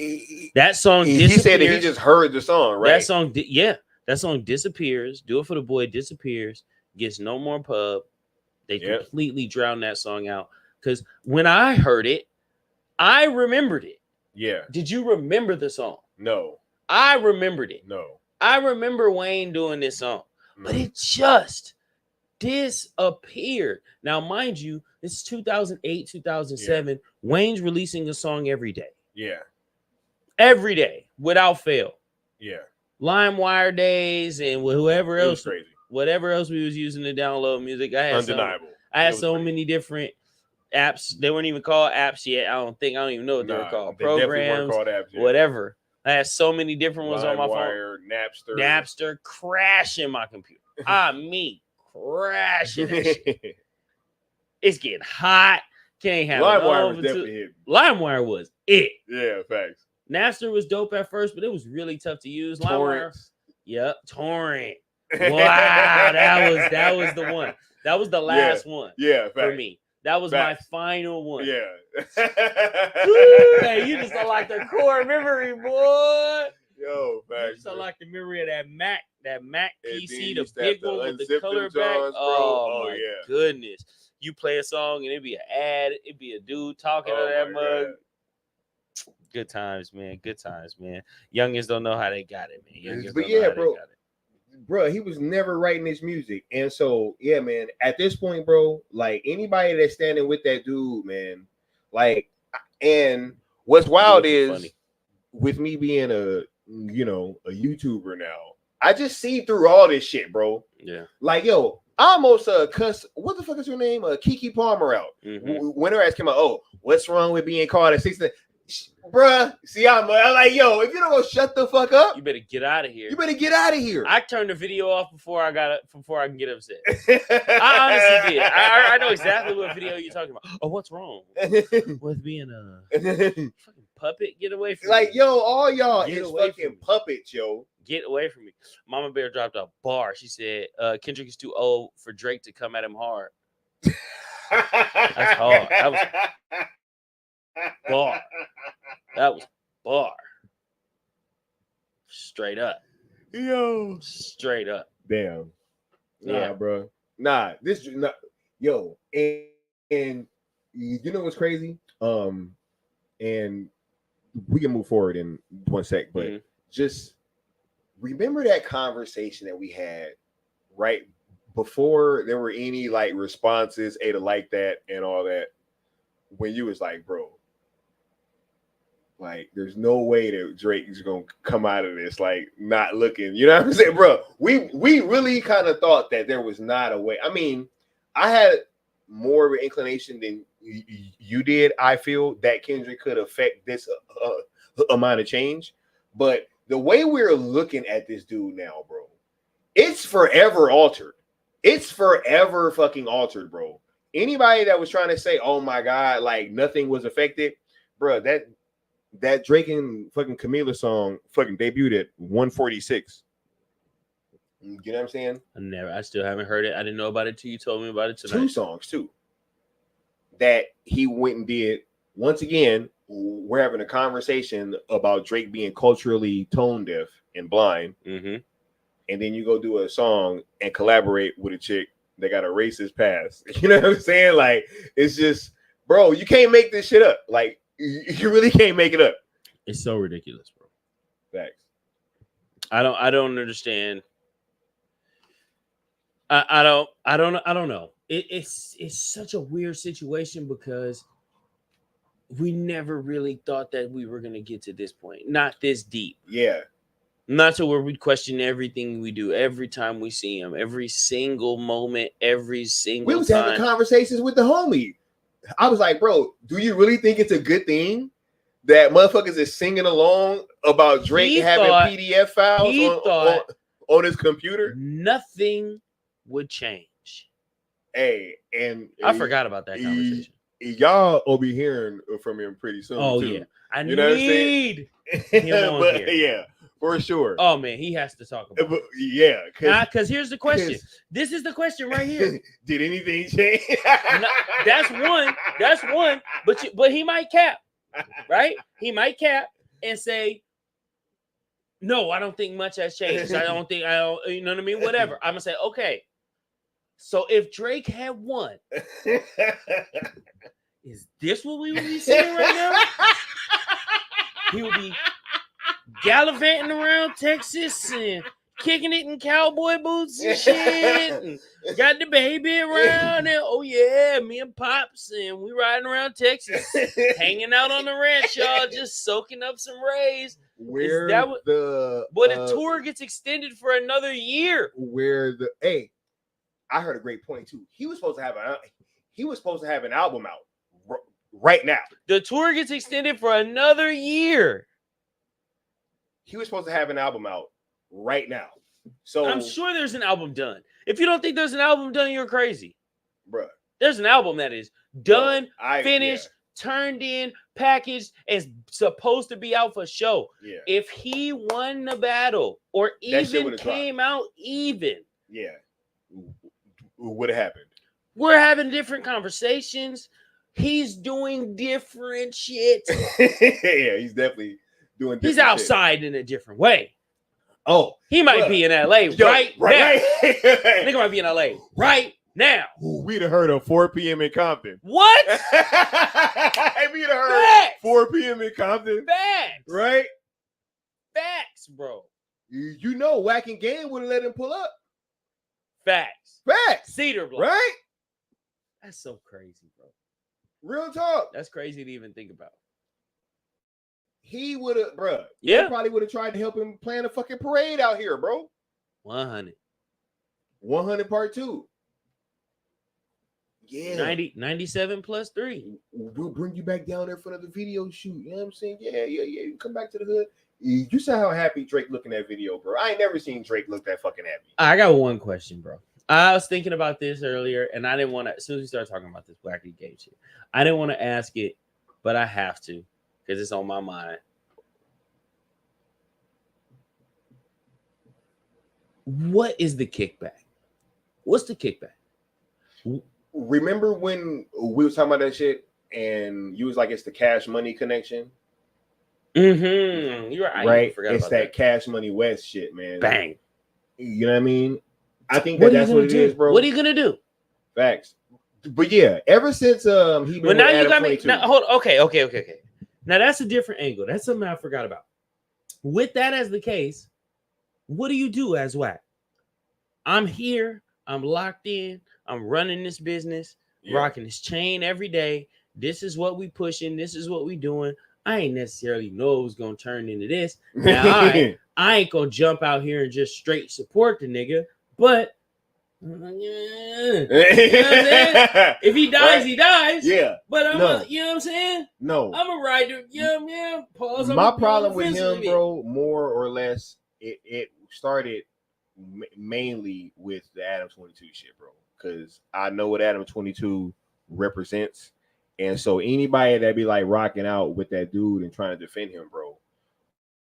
That song disappears. He said that he just heard the song, right? That song, that song disappears. Do It For The Boy disappears. Gets no more pub. They completely drown that song out. Because when I heard it, I remembered it. Yeah. Did you remember the song? No. I remembered it. No. I remember Wayne doing this song. But it just disappeared. Now, mind you, it's 2008, 2007. Yeah. Wayne's releasing a song every day. Yeah. Every day, without fail. Yeah. LimeWire days and whoever else, crazy. Whatever else we was using to download music. I had undeniable. I had so many different apps. They weren't even called apps yet. I don't even know what they were called. Programs, called apps yet. Whatever. I had so many different ones on my phone. Napster crashing my computer. Crashing that shit. It's getting hot. Can't have LimeWire was definitely hitting. LimeWire was it. Yeah, facts. Napster was dope at first, but it was really tough to use. Torrent. Yep, Torrent. Wow, that was the one. That was the last one. Yeah, for me. That was my final one. Yeah. Hey, you just don't like the core memory, boy. Yo, facts. You just don't like the memory of that Mac PC, the big one with the color back. Oh my goodness. You play a song and it'd be an ad, it'd be a dude talking to that mug. God. Good times, man. Good times, man. Youngins don't know how they got it, man. But yeah, bro. Bro, he was never writing his music. And so, yeah, man, at this point, bro, like anybody that's standing with that dude, man, like, and what's wild is funny. With me being a YouTuber now, I just see through all this shit, bro. Yeah. Like, yo, I almost cuss, what the fuck is her name? Kiki Palmer out. Mm-hmm. When her ass came out, oh, what's wrong with being called at 16? Bruh, see, I'm like, yo, if you don't go shut the fuck up, you better get out of here. I turned the video off before I can get upset. I honestly did. I know exactly what video you're talking about. Oh, what's wrong with being a fucking puppet? Get away from me. Like, yo, all y'all is fucking puppets, yo. Get away from me. Mama Bear dropped a bar. She said, Kendrick is too old for Drake to come at him hard. That's hard. That was bar. That was bar. Straight up. Yo, straight up. damn. Nah. Yeah, bro. Nah, this not yo, and you know what's crazy? And we can move forward in 1 sec, but just remember that conversation that we had right before there were any like responses, Ada like that and all that, when you was like, bro, like there's no way that Drake is gonna come out of this like not looking, you know what I'm saying, bro? We really kind of thought that there was not a way. I mean, I had more of an inclination than you did. I feel that Kendrick could affect this amount of change, but the way we're looking at this dude now, bro, it's forever altered. It's forever fucking altered, bro. Anybody that was trying to say, "Oh my god," like nothing was affected, bro, that Drake and fucking Camila song fucking debuted at 146. You know what I'm saying? I still haven't heard it. I didn't know about it till you told me about it tonight. 2 songs too that he went and did. Once again, we're having a conversation about Drake being culturally tone deaf and blind, and then you go do a song and collaborate with a chick that got a racist past. You know what I'm saying? Like, it's just, bro, you can't make this shit up. Like, you really can't make it up. It's so ridiculous, bro. Facts. I don't understand. I don't know. It's such a weird situation because we never really thought that we were gonna get to this point. Not this deep. Yeah. Not to where we question everything we do every time we see him, every single moment, every single We was time. having conversations with the homie. I was like, bro, do you really think it's a good thing that motherfuckers is singing along about Drake having PDF files on his computer? Nothing would change. Hey, and I forgot about that conversation. Y'all will be hearing from him pretty soon. Oh too. yeah, I You know what I'm need saying? him on But here. yeah, for sure. Oh man, he has to talk about it. Yeah, Because here's the question. This is the question right here. Did anything change? No, that's one. But he might cap, right? He might cap and say, "No, I don't think much has changed. I don't. You know what I mean? Whatever." I'm gonna say, okay. So if Drake had won, is this what we would be seeing right now? He would be gallivanting around Texas and kicking it in cowboy boots and shit, and got the baby around, and oh yeah, me and Pops, and we riding around Texas, hanging out on the ranch, y'all, just soaking up some rays. Where the tour gets extended for another year. I heard a great point too. He was supposed to have an album out right now. The tour gets extended for another year. He was supposed to have an album out right now. So I'm sure there's an album done. If you don't think there's an album done, you're crazy. Bruh. There's an album that is done, finished, turned in, packaged, and supposed to be out for show. Yeah. If he won the battle or even came out even, would have happened. We're having different conversations. He's doing different shit. Yeah, he's definitely doing different He's outside shit in a different way. Oh, he might be in LA right now. Nigga might be in LA right now. We'd have heard of 4 p.m. in Compton. What? We'd have heard 4 p.m. in Compton. Facts. Right? Facts, bro. You know, Whack and Game wouldn't let him pull up. Facts. Cedar Block. Right? That's so crazy, bro. Real talk. That's crazy to even think about. He would have, bro. Yeah. He probably would have tried to help him plan a fucking parade out here, bro. 100 part 2. Yeah. 97 plus 3. We'll bring you back down there for another video shoot. You know what I'm saying? Yeah. You come back to the hood. You saw how happy Drake looked in that video, bro. I ain't never seen Drake look that fucking happy. I got one question, bro. I was thinking about this earlier, and I didn't want to, as soon as we started talking about this wacky game shit, I didn't want to ask it, but I have to because it's on my mind. What is the kickback? What's the kickback? Remember when we was talking about that shit and you was like, it's the Cash Money connection? You're right. Right? Forgot It's about that Cash Money West shit, man. Bang. You know what I mean? I think What are you that's gonna what it do? is, bro. What are you gonna do? Facts. But yeah, ever since he been Well, with now you Adam got me. 22. Now, hold. Okay. Now that's a different angle. That's something I forgot about. With that as the case, what do you do as WAC? I'm here. I'm locked in. I'm running this business, rocking this chain every day. This is what we pushing. This is what we doing. I ain't necessarily know it was gonna turn into this. Now, I ain't gonna jump out here and just straight support the nigga, but you know what I'm saying? If he dies, Right. he dies. Yeah. But I'm No. you know what I'm saying? No. I'm a rider. Yeah. Pause. My problem with him, bro, more or less, it started mainly with the Adam 22 shit, bro. Because I know what Adam 22 represents. And so anybody that be like rocking out with that dude and trying to defend him, bro,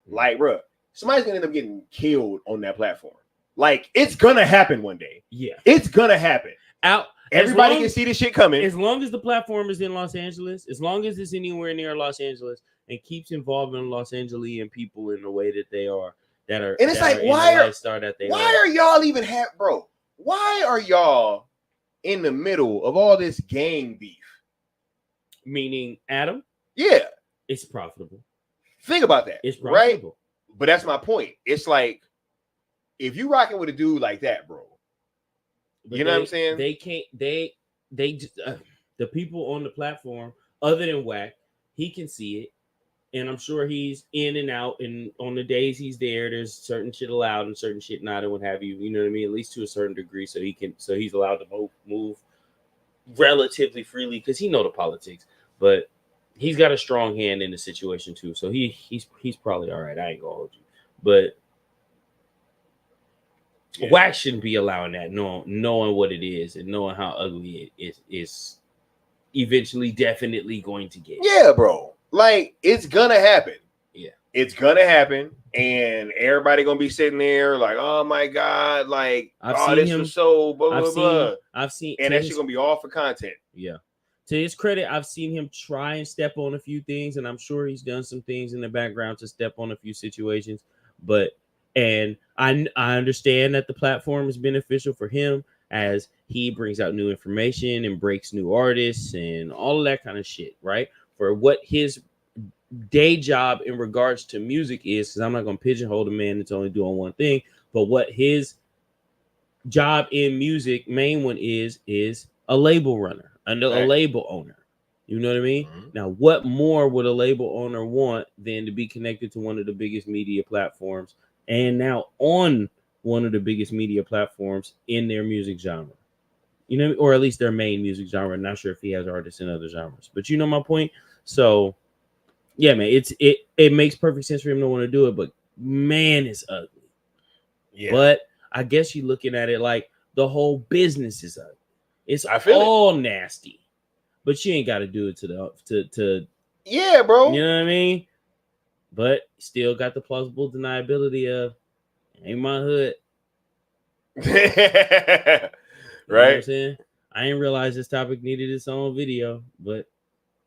like, bro, somebody's gonna end up getting killed on that platform. Like, it's gonna happen one day. Yeah. It's gonna happen. Everybody can see this shit coming. As long as the platform is in Los Angeles, as long as it's anywhere near Los Angeles and keeps involving Los Angelian people in the way that they are, and it's like, why are y'all even bro? Why are y'all in the middle of all this gang beef? Meaning Adam? Yeah. It's profitable. Think about that. It's profitable. Right? But that's my point. It's like, if you rocking with a dude like that, bro, but you know what I'm saying? They can't. They the people on the platform, other than WAC, he can see it, and I'm sure he's in and out. And on the days he's there, there's certain shit allowed and certain shit not, and what have you. You know what I mean? At least to a certain degree, so he's allowed to move relatively freely because he know the politics, but he's got a strong hand in the situation too. So he's probably all right. I ain't gonna hold you, but. Yeah. WAC shouldn't be allowing that, knowing what it is and knowing how ugly it is eventually definitely going to get. Yeah, bro. Like, it's gonna happen. Yeah. It's gonna happen. And everybody gonna be sitting there like, oh my God, like, this was so blah, blah, blah. I've seen and that shit gonna be all for content. Yeah. To his credit, I've seen him try and step on a few things, and I'm sure he's done some things in the background to step on a few situations, and I understand that the platform is beneficial for him as he brings out new information and breaks new artists and all of that kind of shit, right? For what his day job in regards to music is, because I'm not going to pigeonhole the man that's only doing one thing, but what his job in music, main one is a label runner, a label owner. You know what I mean? Mm-hmm. Now, what more would a label owner want than to be connected to one of the biggest media platforms and now on one of the biggest media platforms in their music genre? You know, or at least their main music genre. I'm not sure if he has artists in other genres, but you know my point. So, yeah, man, it makes perfect sense for him to want to do it, but man, it's ugly. Yeah. But I guess you're looking at it like the whole business is ugly. It's all nasty. But you ain't got to do it to yeah, bro. You know what I mean? But still got the plausible deniability of ain't my hood. Right. You know what I'm saying? I didn't realize this topic needed its own video, but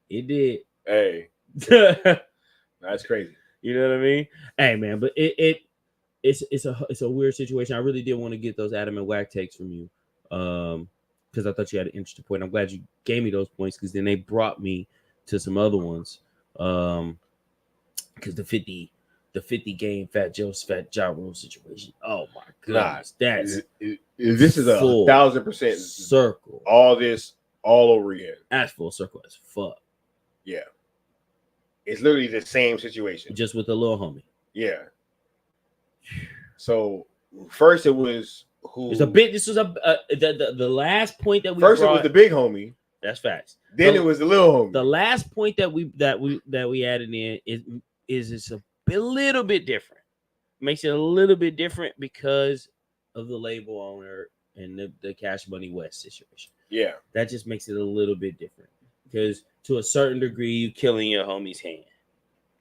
it did. Hey. That's crazy. You know what I mean? Hey man, but it's a weird situation. I really did want to get those Adam and WAC takes from you. Because I thought you had an interesting point. I'm glad you gave me those points because then they brought me to some other ones. Because the 50 game Fat Joe's Fat Ja Rule situation. Oh my goodness. This is 1,000% circle. All this all over again. That's full circle as fuck. Yeah. It's literally the same situation. Just with a little homie. Yeah. So first it was who? This was the last point that we first brought, it was the big homie. That's facts. Then it was the little homie. The last point that we added in is it's a little bit different. Makes it a little bit different because of the label owner and the Cash Money West situation. Yeah. That just makes it a little bit different. Because to a certain degree, you killing your homie's hand.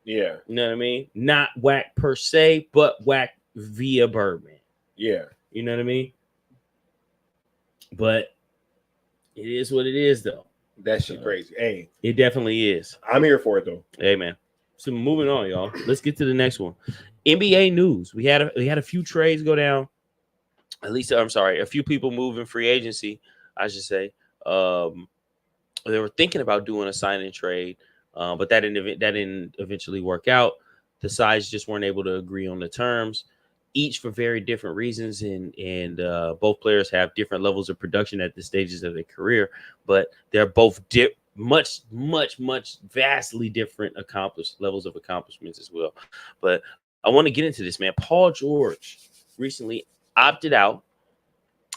Yeah. You know what I mean? Not WAC per se, but WAC via Birdman. Yeah. You know what I mean? But it is what it is, though. That shit crazy. Hey. It definitely is. I'm here for it, though. Hey, man. So moving on, y'all. Let's get to the next one. NBA news. We had a few trades go down. At least, I'm sorry, a few people move in free agency, I should say. They were thinking about doing a sign and trade, but that didn't eventually work out. The sides just weren't able to agree on the terms, each for very different reasons, and both players have different levels of production at the stages of their career, but they're both much vastly different levels of accomplishments as well. But I want to get into this, man. Paul George recently opted out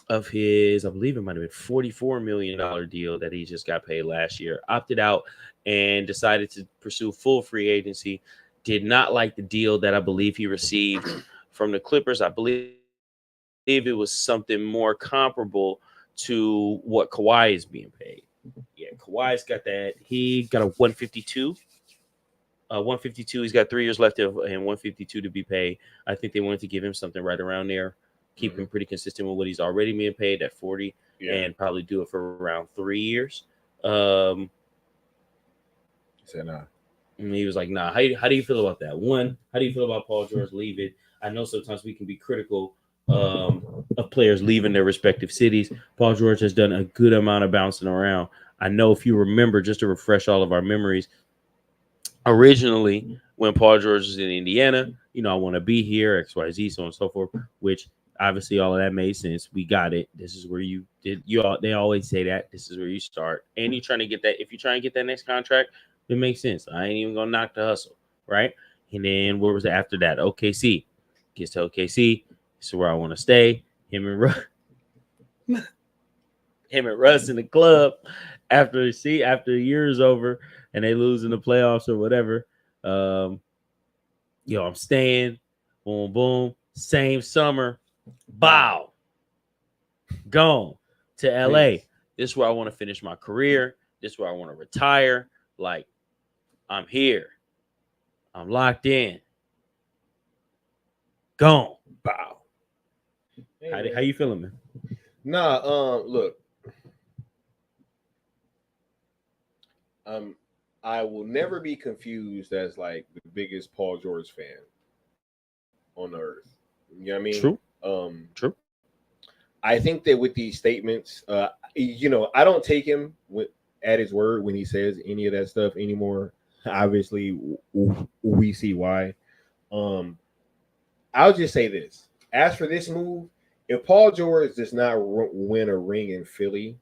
of his, I believe it might have been $44 million deal that he just got paid last year, opted out and decided to pursue full free agency. Did not like the deal that I believe he received from the Clippers. I believe it was something more comparable to what Kawhi is being paid. Yeah, Kawhi's got that. He got a 152. 152. He's got 3 years left and 152 to be paid. I think they wanted to give him something right around there. Keep him pretty consistent with what he's already being paid at 40, and probably do it for around 3 years. He said nah. And he was like, nah. How do you feel about that? One, how do you feel about Paul George leaving? I know sometimes we can be critical of players leaving their respective cities. Paul George has done a good amount of bouncing around. I know if you remember, just to refresh all of our memories, originally when Paul George was in Indiana, I want to be here, XYZ, so on and so forth, which obviously all of that made sense. We got it. This is where you did. They always say that this is where you start, and you're trying to get that. If you're trying to get that next contract, it makes sense. I ain't even gonna knock the hustle, right? And then what was it after that? OKC gets to OKC. This is where I want to stay. Him and Russ in the club after the year is over and they lose in the playoffs or whatever. I'm staying. Boom, boom. Same summer. Bow. Gone to LA. This is where I want to finish my career. This is where I want to retire. Like, I'm here. I'm locked in. Gone. Bow. Hey, how you feeling, man? Nah, look. I will never be confused as like the biggest Paul George fan on earth. You know what I mean? True. True. I think that with these statements, I don't take him at his word when he says any of that stuff anymore. Obviously, we see why. I'll just say this. As for this move, if Paul George does not win a ring in Philly,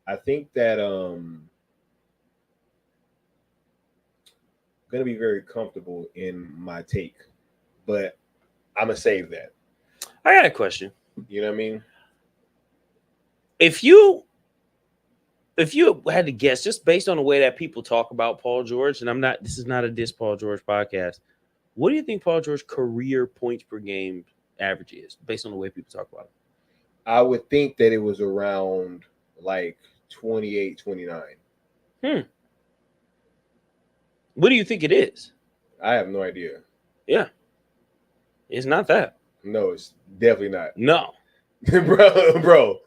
I think that going to be very comfortable in my take, but I'm going to save that. I got a question. You know what I mean? If you had to guess, just based on the way that people talk about Paul George, and this is not a diss Paul George podcast, what do you think Paul George's career points per game average is based on the way people talk about it? I would think that it was around like 28, 29. What do you think it is? I have no idea. Yeah. It's not that. No, it's definitely not. No. Bro.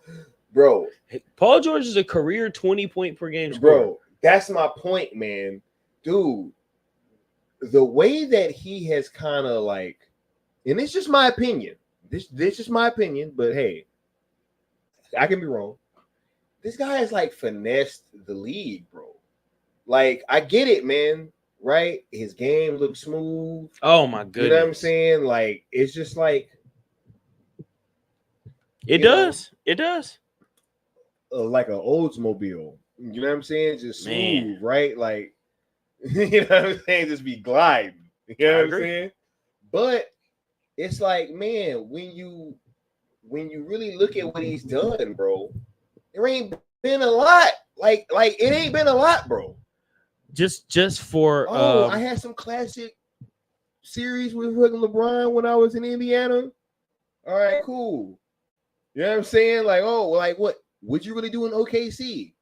Paul George is a career 20-point per game scorer. Bro, that's my point, man. Dude, the way that he has kind of like, and it's just my opinion. This is my opinion, but hey, I can be wrong. This guy has like finessed the league, bro. Like, I get it, man. Right? His game looks smooth. Oh my goodness. You know what I'm saying? Like, it's just like it does. It does. Like an Oldsmobile. You know what I'm saying? Just smooth, Man. right? Like, you know what I'm saying? Just be gliding. You know what I'm saying? But it's like, man, when you really look at what he's done, bro, there ain't been a lot. Like it ain't been a lot, bro. Just for I had some classic series with fucking LeBron when I was in Indiana. All right, cool. You know what I'm saying? Like, what would you really do in OKC?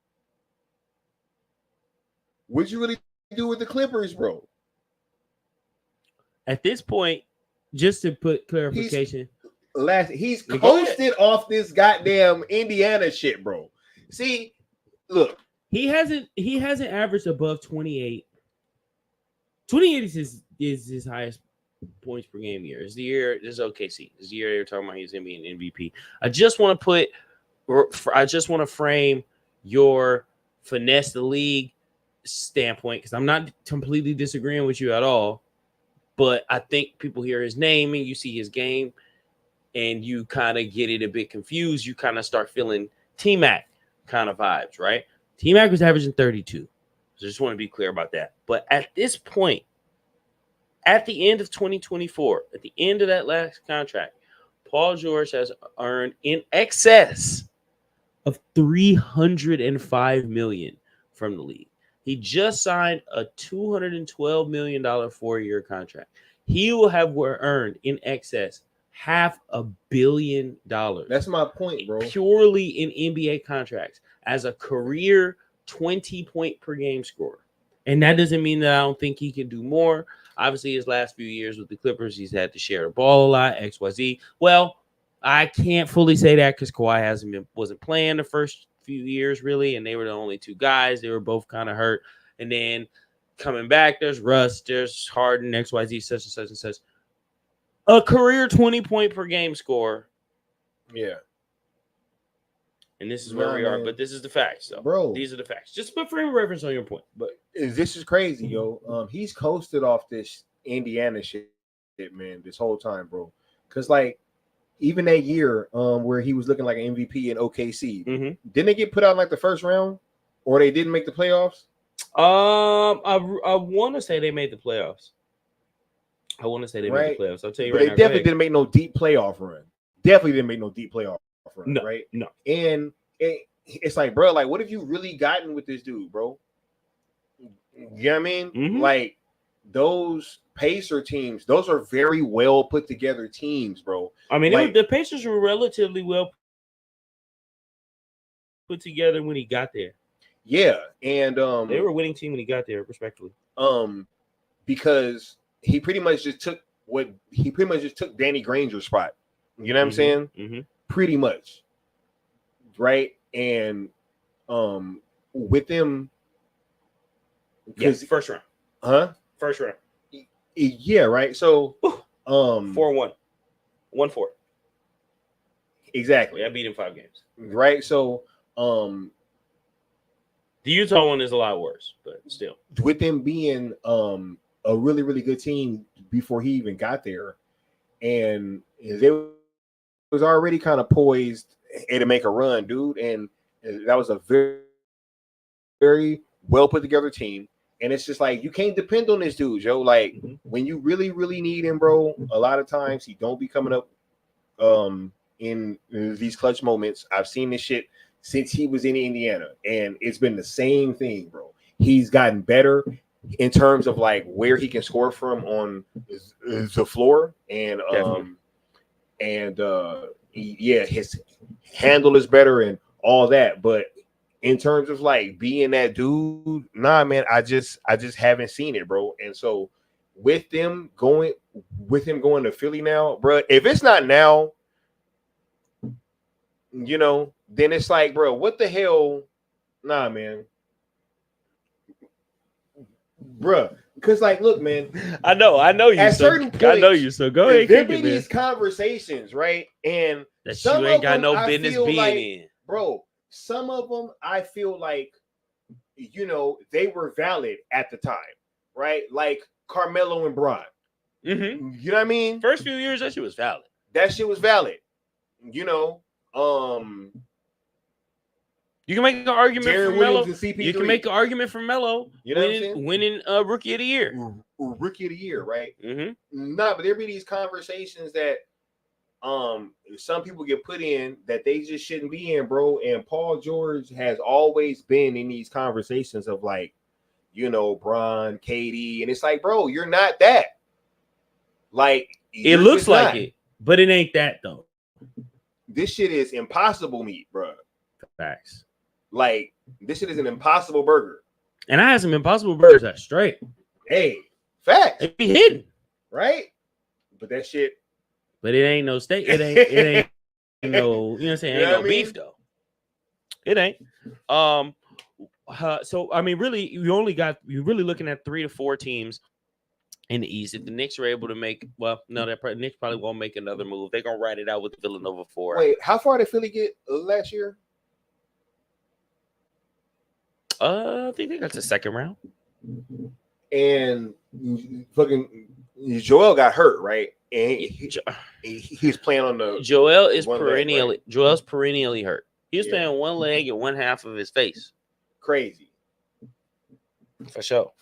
What'd you really do with the Clippers, bro? At this point, just to put clarification, he's coasted off this goddamn Indiana shit, bro. See, look, he hasn't averaged above 28 28 is his highest points per game year. This is OKC. This year they're talking about he's gonna be an MVP. I just want to frame your finesse the league standpoint, because I'm not completely disagreeing with you at all, but I think people hear his name and you see his game and you kind of get it a bit confused. You kind of start feeling T-Mac kind of vibes, right? T-Mac was averaging 32. So just want to be clear about that. But at this point, at the end of 2024, at the end of that last contract, Paul George has earned in excess of $305 million from the league. He just signed a $212 million 4-year contract. He will have earned in excess $500 million. That's my point, bro. Purely in NBA contracts as a career 20-point per game scorer. And that doesn't mean that I don't think he can do more. Obviously, his last few years with the Clippers, he's had to share the ball a lot, XYZ. Well, I can't fully say that because Kawhi wasn't playing the first few years, really, and they were the only two guys. They were both kind of hurt. And then coming back, there's Russ, there's Harden, XYZ, such and such and such. A career 20-point per game score. Yeah. And this is where we are. But this is the facts, though. Bro. These are the facts. Just put frame of reference on your point. But this is crazy, yo. He's coasted off this Indiana shit, man, this whole time, bro. Because, like, even that year where he was looking like an MVP in OKC, didn't they get put out in, like, the first round? Or they didn't make the playoffs? I want to say they made the playoffs. I'll tell you but right now. They definitely didn't make no deep playoff run. No, right? No. And it's like, bro, like, what have you really gotten with this dude, bro? You know what I mean? Mm-hmm. Like, those Pacer teams, those are very well put together teams, bro. I mean, like, the Pacers were relatively well put together when he got there. Yeah, and they were a winning team when he got there, respectfully. Because he pretty much just took Danny Granger's spot. You know what I'm saying? Mm-hmm. Pretty much. Right? And with them, yes, first round. Huh? First round. Yeah, right. So 4-1. 1-4. Exactly. I beat him 5 games. Right. So the Utah one is a lot worse, but still. With them being a really, really good team before he even got there, and they was already kind of poised to make a run, dude. And that was a very, very well put together team. And it's just like, you can't depend on this dude, Joe. Like, when you really, really need him, bro, a lot of times he don't be coming up in these clutch moments. I've seen this shit since he was in Indiana, and it's been the same thing, bro. He's gotten better in terms of like where he can score from on the floor, and his handle is better and all that. But in terms of like being that dude, nah, man, I just haven't seen it, bro. And so with him going to Philly now, bro, if it's not now, you know, then it's like, bro, what the hell? Nah, man. Bruh, because like, look, man, I know you. At certain points, I know you. So go ahead. There be these conversations, right? And that some you ain't of got them, no I business feel being like, in, bro. Some of them, I feel like, you know, they were valid at the time, right? Like Carmelo and Bron. Mm-hmm. You know what I mean? First few years, that shit was valid. You know, you can make an argument Darren for Melo. Williams and CP3. You can make an argument for Melo winning Rookie of the Year. Rookie of the Year, right? Mm-hmm. Nah, but there be these conversations that some people get put in that they just shouldn't be in, bro. And Paul George has always been in these conversations of like, you know, Bron, KD, and it's like, bro, you're not that. Like, it looks like it, but it ain't that though. This shit is impossible meat, bro. Facts. Like, this shit is an impossible burger. And I had some impossible burgers that straight. Hey, facts. They be hidden. Right? But that shit. But it ain't no steak. It ain't no, you know what I'm saying? Ain't no beef though. It ain't. So I mean, really, you're really looking at 3 to 4 teams in the East. If the Knicks are able to make, well, no, Knicks probably won't make another move. They're gonna ride it out with the Villanova 4. Wait, how far did Philly get last year? I think they got to the second round. And fucking Joel got hurt, right? And he's playing on the Joel's leg, perennially hurt. He was playing one leg and one half of his face. Crazy. For sure.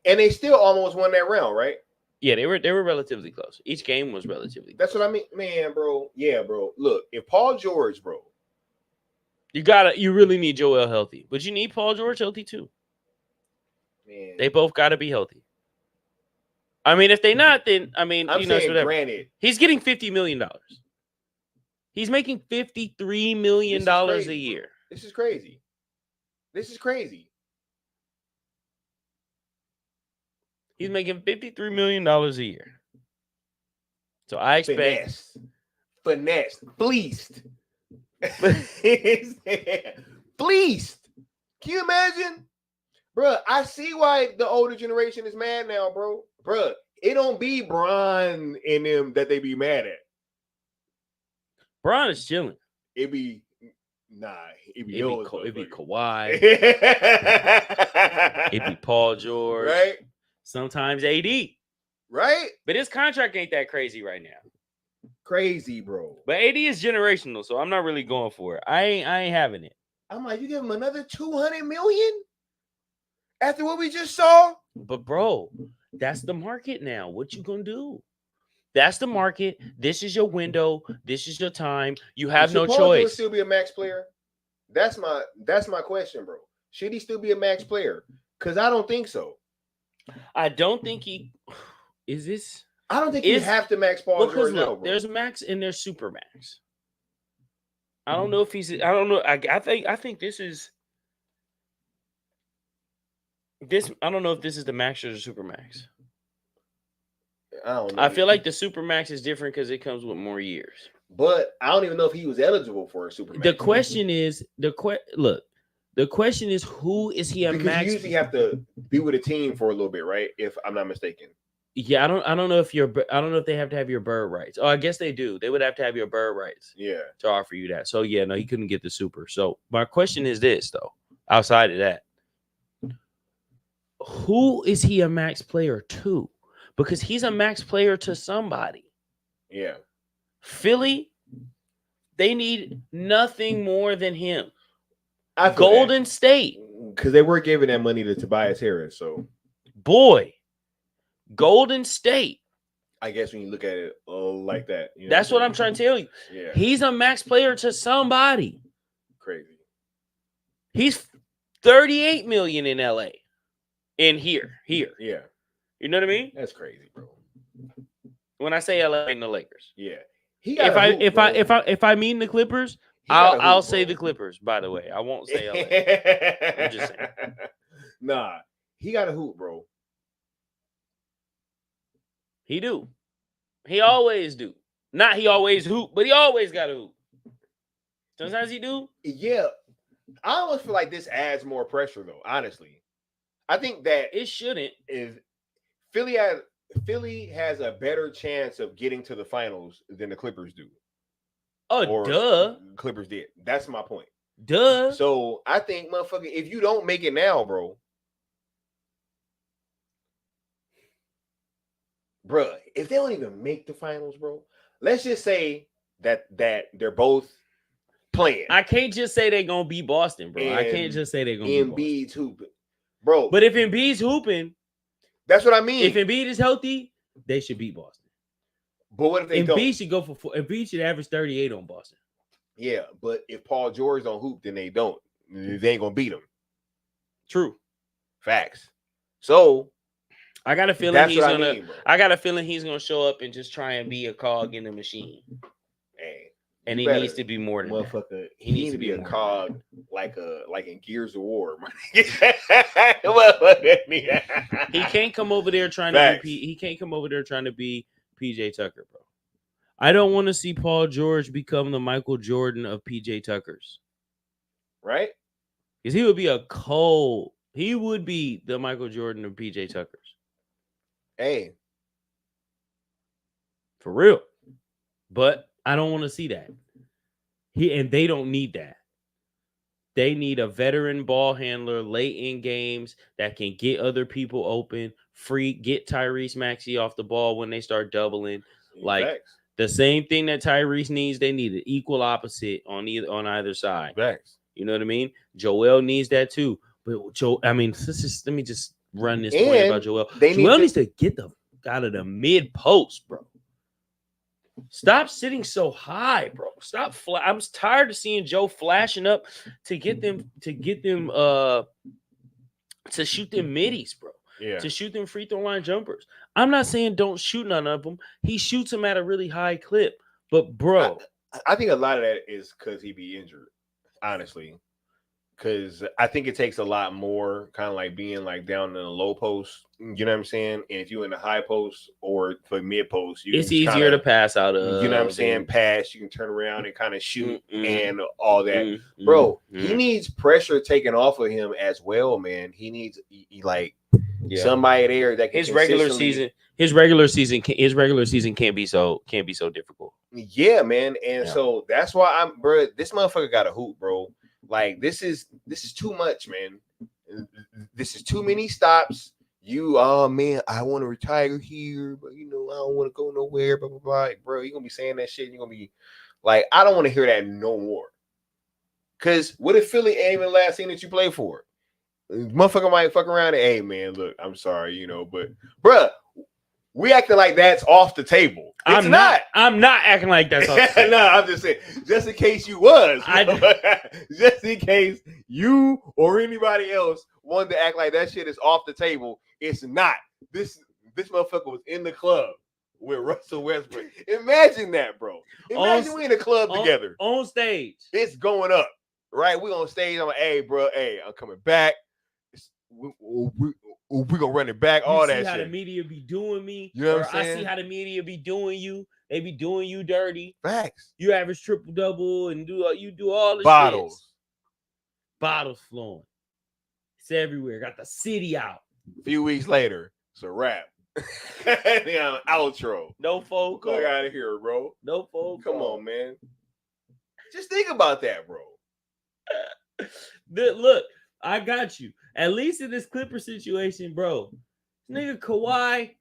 And they still almost won that round, right? Yeah, they were relatively close. Each game was relatively close. That's what I mean, man, bro. Yeah, bro. Look, if Paul George, bro. You really need Joel healthy. But you need Paul George healthy too. Man. They both gotta be healthy. I mean, if they not, then I mean, I'm saying, whatever. Granted, he's getting $50 million. He's making $53 million a year. This is crazy. This is crazy. He's making $53 million a year. So I expect finesse, fleeced. Fleeced. Can you imagine? Bruh, I see why the older generation is mad now, bro. Bruh, it don't be Bron and them that they be mad at. Bron is chilling. It be Kawhi. It'd be Paul George. Right? Sometimes AD. Right? But his contract ain't that crazy right now. Crazy, bro. But AD is generational, so I'm not really going for it. I ain't having it. I'm like, you give him another $200 million after what we just saw? But bro, that's the market now. What you gonna do? That's the market. This is your window. This is your time. You have no choice. Should still be a max player? That's my question, bro. Should he still be a max player? Because I don't think so. I don't think he is this. I don't think you have to max Paul George. Look, bro. There's max and there's super max. I don't know if he's. I don't know. I think this is. I don't know if this is the max or the super max. I don't know. I feel like the super max is different because it comes with more years. But I don't even know if he was eligible for a super max. The question is the question is, who is he a because max? You usually have to be with a team for a little bit, right? If I'm not mistaken. Yeah, I don't know if they have to have your bird rights. Oh, I guess they do. They would have to have your bird rights. Yeah. To offer you that. So yeah, no, he couldn't get the super. So my question is this though. Outside of that, who is he a max player to? Because he's a max player to somebody. Yeah. Philly, they need nothing more than him. Golden State. Because they were giving that money to Tobias Harris. So, boy, Golden State. I guess when you look at it like that. You know that's what I'm trying to tell you. Yeah. He's a max player to somebody. Crazy. He's $38 million in LA. In here. Yeah. You know what I mean? That's crazy, bro. When I say LA, in the Lakers. Yeah. If I mean the Clippers, I'll say the Clippers. By the way, I won't say LA. I'm just saying. Nah, he got a hoop, bro. He do. He always do. Not he always hoop, but he always got a hoop. Sometimes he do. Yeah, I almost feel like this adds more pressure, though. Honestly, I think that it shouldn't. Is Philly has a better chance of getting to the finals than the Clippers do. Oh, duh. Clippers did. That's my point. Duh. So I think, motherfucker, if you don't make it now, bro, if they don't even make the finals, bro, let's just say that they're both playing. I can't just say they're gonna beat Boston, bro. I can't just say they're gonna beat Boston. Embiid's hooping, bro. But if Embiid's hooping, that's what I mean. If Embiid is healthy, they should beat Boston. But what if they don't? Embiid should go for 4. Embiid should average 38 on Boston. Yeah, but if Paul George don't hoop, then they don't. They ain't gonna beat him. True. Facts. So I got a feeling I got a feeling he's gonna show up and just try and be a cog in the machine. Hey. And he needs to be more than motherfucker. That. He needs to be a cog like in Gears of War. He can't come over there trying to be he can't come over there trying to be PJ Tucker, bro. I don't want to see Paul George become the Michael Jordan of PJ Tuckers. Right? Because he would be the Michael Jordan of PJ Tuckers. Hey, For real. But I don't want to see that. They don't need that. They need a veteran ball handler late in games that can get other people open, get Tyrese Maxey off the ball when they start doubling. Like Facts. the same thing that Tyrese needs, they need an equal opposite on either side. Facts. You know what I mean? Joel needs that too. But let me just run this point about Joel. Joel needs to get the out of the mid post, bro. Stop sitting so high, bro. Stop. I'm tired of seeing Joe flashing up to get them to shoot them middies, bro. Yeah. To shoot them free throw line jumpers. I'm not saying don't shoot none of them. He shoots them at a really high clip. But bro, I think a lot of that is because he be injured, honestly. Because I think it takes a lot more, kind of like being like down in the low post. You know what I'm saying? And if you're in the high post or for mid post, it's easier to pass out of. You know what I'm saying? Pass. You can turn around and kind of shoot and all that. Bro, he needs pressure taken off of him as well, man. He needs somebody there that can his regular season can't be so difficult. Yeah, man. And so that's why bro, this motherfucker got a hoop, bro. Like this is too much, man. This is too many stops. Man, I want to retire here, but I don't want to go nowhere. Blah blah blah. Bro, you're gonna be saying that shit. You're gonna be like, I don't want to hear that no more. Cause what if Philly ain't even the last team that you play for? Motherfucker might fuck around and, hey man, look, I'm sorry, but bruh, we acting like that's off the table. I'm not acting like that's off the table. No, I'm just saying, just in case you was. Just in case you or anybody else wanted to act like that shit is off the table. It's not. This motherfucker was in the club with Russell Westbrook. Imagine that, bro. Imagine we in the club together. On stage. It's going up, right? We on stage. I'm like, hey, bro, I'm coming back. We gonna run it back. All that shit. How the media be doing me. You know what I'm saying? I see how the media be doing you. They be doing you dirty. Facts. You average triple double and you do all the bottles. Shits. Bottles flowing. It's everywhere. Got the city out. A few weeks later, it's a wrap. Outro. No phone call. Go out of here, bro. No phone call. Come on, man. Just think about that, bro. Look, I got you. At least in this Clipper situation, bro. Nigga, Kawhi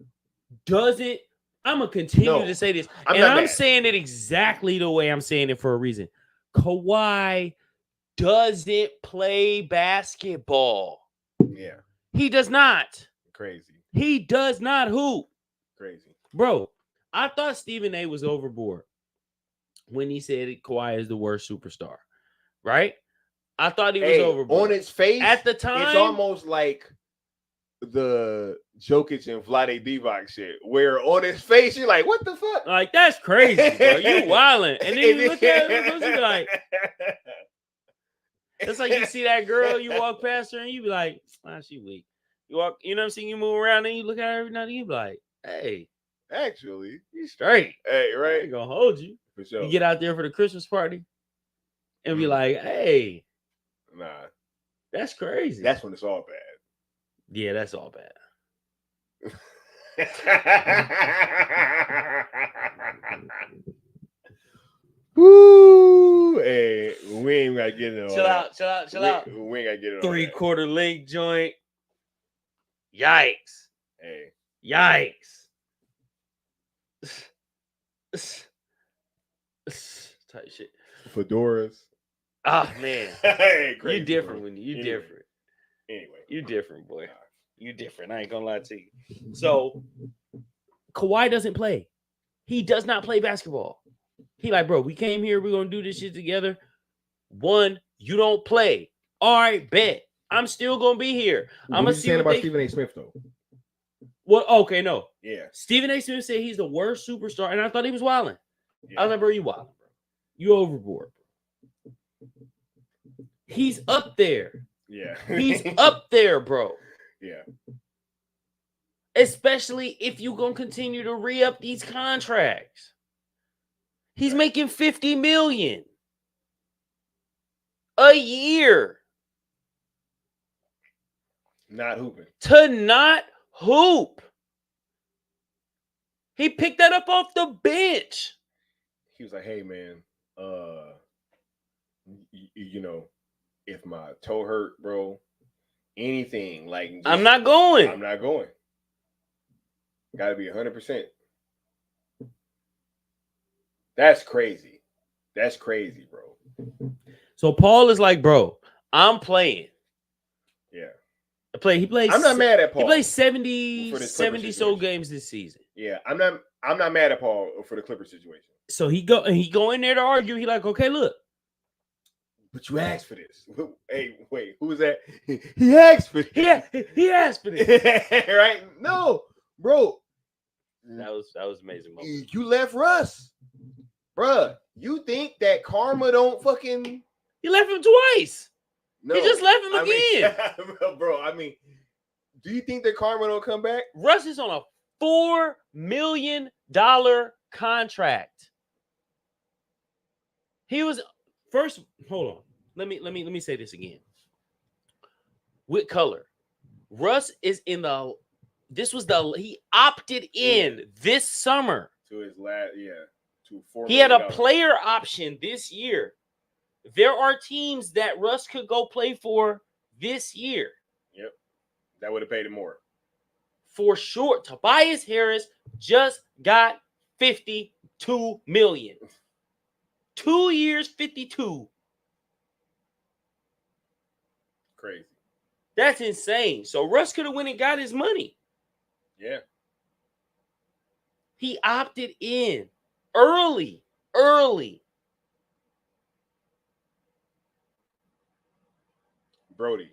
doesn't. I'm going to continue to say this. I'm saying it exactly the way I'm saying it for a reason. Kawhi doesn't play basketball. Yeah. He does not. Crazy. He does not hoop. Crazy. Bro, I thought Stephen A was overboard when he said Kawhi is the worst superstar. Right? I thought he was overboard. On its face, at the time, it's almost like the Jokic and Vlade Divac shit, where on his face, you're like, what the fuck? Like, that's crazy, bro. You wildin'. And then you look at it, you be like, it's like you see that girl, you walk past her, and you be like, she weak. You walk, you know what I'm saying? You move around, and you look at her every night, and you be like, hey. Actually. You straight. Hey, right? I ain't gonna hold you. For sure. You get out there for the Christmas party, and be like, hey. Nah. That's crazy. That's when it's all bad. Yeah, that's all bad. Woo! Hey, we ain't gotta get it on. Chill out. We ain't gotta get it on. 3/4 link joint. Yikes. Hey. Yikes. Type shit. Fedoras. Oh man. Hey, crazy, you different bro. when you Anyway. different. Anyway. You different, boy. You different. I ain't gonna lie to you. So Kawhi doesn't play. He does not play basketball. He like, bro, we came here, we're gonna do this shit together. One, you don't play. All right, bet. I'm still gonna be here. I'm gonna see saying about Stephen A. Smith though. Well, okay, no. Yeah. Stephen A. Smith said he's the worst superstar, and I thought he was wilding. Yeah. I was like, bro, you wilding, bro. You overboard. He's up there. Yeah. He's up there, bro. Yeah. Especially if you're going to continue to re-up these contracts. He's making $50 million a year. Not hooping. To not hoop. He picked that up off the bench. He was like, "Hey, man, you know, if my toe hurt, bro, anything like I'm not going. I'm not going. Got to be 100%." That's crazy. That's crazy, bro. So Paul is like, bro, I'm playing. Yeah. He plays. I'm not mad at Paul. He plays 70 so games this season. Yeah, I'm not mad at Paul for the Clippers situation. So he go in there to argue. He like, okay, look. But you asked for this. Hey, wait, who was that? He asked for this. Yeah, he asked for this. Right? No, bro. That was amazing moment. You left Russ. Bruh, you think that karma don't fucking... He left him twice. No, he just left him again. Bro, I mean, do you think that karma don't come back? Russ is on a $4 million contract. He was first. Hold on. Let me say this again. With color, Russ is in the. He opted in this summer to his last. Yeah, to $4 he had a million. player option this year. There are teams that Russ could go play for this year. Yep, that would have paid him more. For sure. Tobias Harris just got $52 million. 2 years, 52. Crazy. That's insane. So Russ could have went and got his money. Yeah. He opted in early. Brody.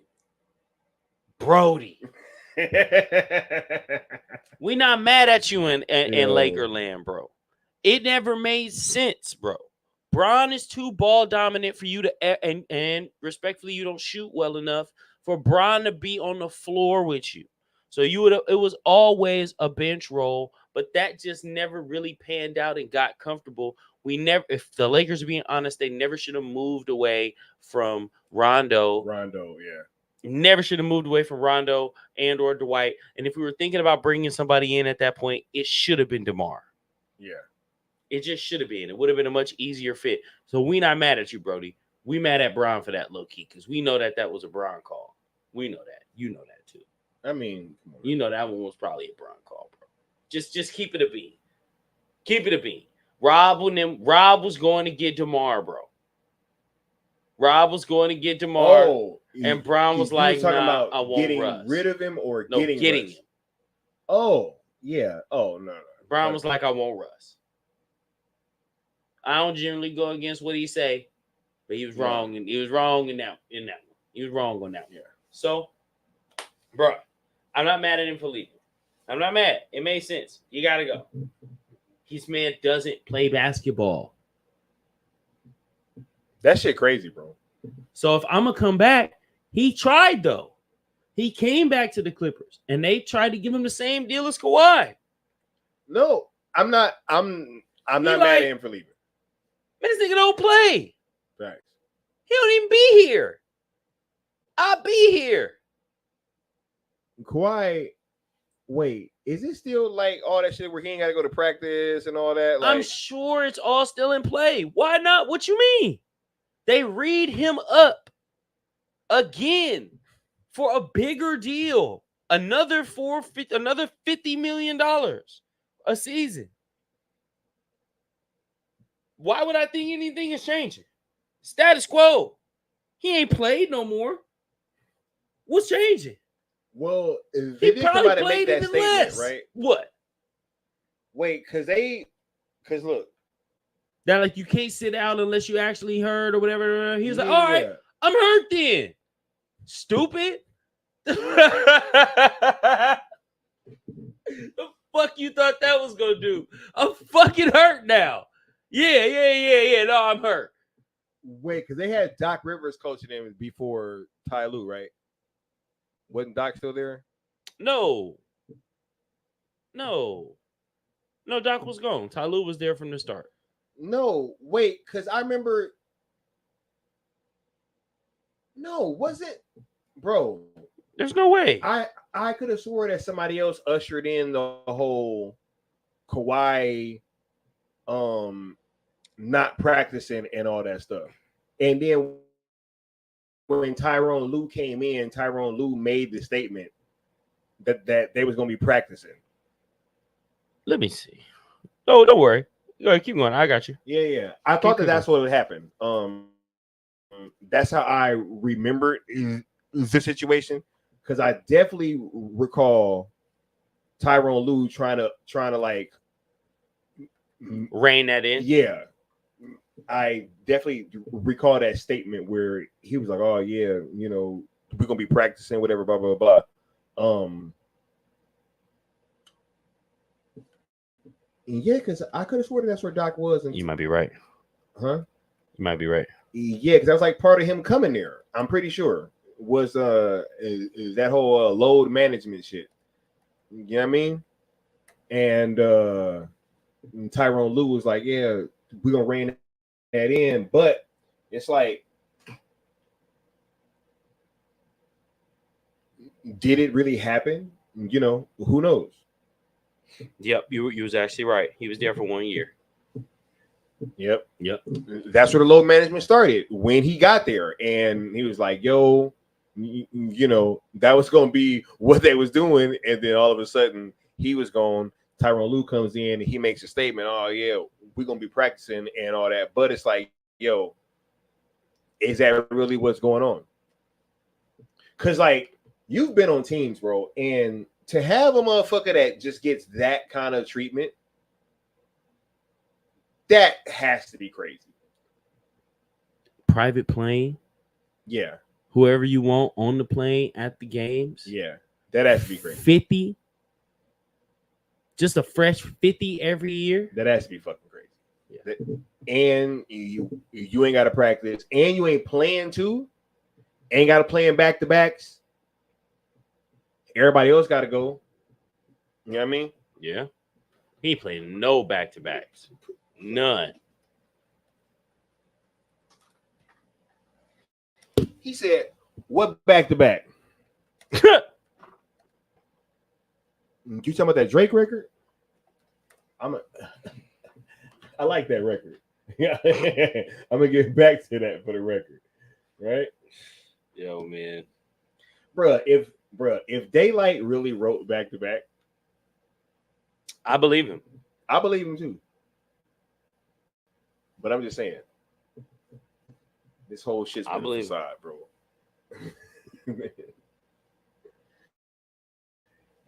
We not mad at you in Lakerland, bro. It never made sense, bro. Bron is too ball dominant for you to and respectfully, you don't shoot well enough for Bron to be on the floor with you. So it was always a bench role, but that just never really panned out and got comfortable. If the Lakers are being honest, they never should have moved away from Rondo. Yeah. Never should have moved away from Rondo and or Dwight. And if we were thinking about bringing somebody in at that point, it should have been DeMar. Yeah. It just should have been. It would have been a much easier fit. So we not mad at you, Brody. We mad at Bron for that low key because we know that was a Bron call. We know that. You know that too. I mean, you know that one was probably a Bron call, bro. Just keep it a bean. Keep it a bean. Rob was going to get DeMar, bro. Rob was going to get DeMar. Oh, and Bron was like, talking about I won't getting Russ. rid of him or getting him. Oh, yeah. Oh, no. Bron was like, I won't Russ. I don't generally go against what he say, but he was wrong, and he was wrong in that one. He was wrong on that one. Yeah. So, bro, I'm not mad at him for leaving. I'm not mad. It made sense. You gotta go. This man doesn't play basketball. That shit crazy, bro. So if I'm gonna come back, he tried though. He came back to the Clippers, and they tried to give him the same deal as Kawhi. No, I'm not. I'm not mad at him for leaving. Man, this nigga don't play. Facts. He don't even be here. I'll be here. Kawhi, wait, is it still like all that shit where he ain't got to go to practice and all that? Like, I'm sure it's all still in play. Why not? What you mean? They read him up again for a bigger deal. Another $50 million a season. Why would I think anything is changing? Status quo. He ain't played no more. What's changing? Well, if he they didn't come out and make that statement, less. right? What? Wait, because look. That like you can't sit out unless you actually heard or whatever. He was like, all right, I'm hurt then. Stupid. The fuck you thought that was gonna do? I'm fucking hurt now. Yeah. No, I'm hurt. Wait, because they had Doc Rivers coaching him before Ty Lue, right? Wasn't Doc still there? No, Doc was gone. Ty Lue was there from the start. No, wait, because I remember. No, was it, bro? There's no way. I could have swore that somebody else ushered in the whole Kawhi not practicing and all that stuff. And then when Tyronn Lue came in, Tyronn Lue made the statement that they was going to be practicing. Let me see. Oh, don't worry. Go ahead, keep going. I got you. Yeah. I thought that's what would happen. That's how I remember the situation, because I definitely recall Tyronn Lue trying to like rein that in. Yeah, I definitely recall that statement where he was like, "Oh yeah, you know, we're gonna be practicing, whatever, blah blah blah." Yeah, because I could have sworn that's where Doc was. You might be right. Huh? You might be right. Yeah, because that was like part of him coming there. I'm pretty sure was is that whole load management shit. You know what I mean? And Tyronn Lue was like, "Yeah, we're gonna rein that in," but it's like, did it really happen? You know, who knows? Yep, you was actually right. He was there for 1 year. Yep. That's where the load management started when he got there, and he was like, "Yo, you know, that was gonna be what they was doing," and then all of a sudden he was gone. Tyronn Lue comes in and he makes a statement. "Oh yeah, we're gonna be practicing and all that," but it's like, yo, is that really what's going on? Because like, you've been on teams, bro, and to have a motherfucker that just gets that kind of treatment, that has to be crazy. Private plane. Yeah. Whoever you want on the plane at the games. Yeah. That has to be crazy. 50. Just a fresh 50 every year. That has to be fucking crazy. Yeah. And you ain't got to practice, and you ain't playing too. Ain't got to play in back-to-backs. Everybody else got to go. You know what I mean? Yeah. He played no back-to-backs. None. He said, "What back-to-back?" You talking about that Drake record? I like that record. Yeah, I'm gonna get back to that for the record, right? Yo, man, Bruh, if Daylight really wrote back-to-back, I believe him. I believe him too. But I'm just saying, this whole shit's been a facade, bro.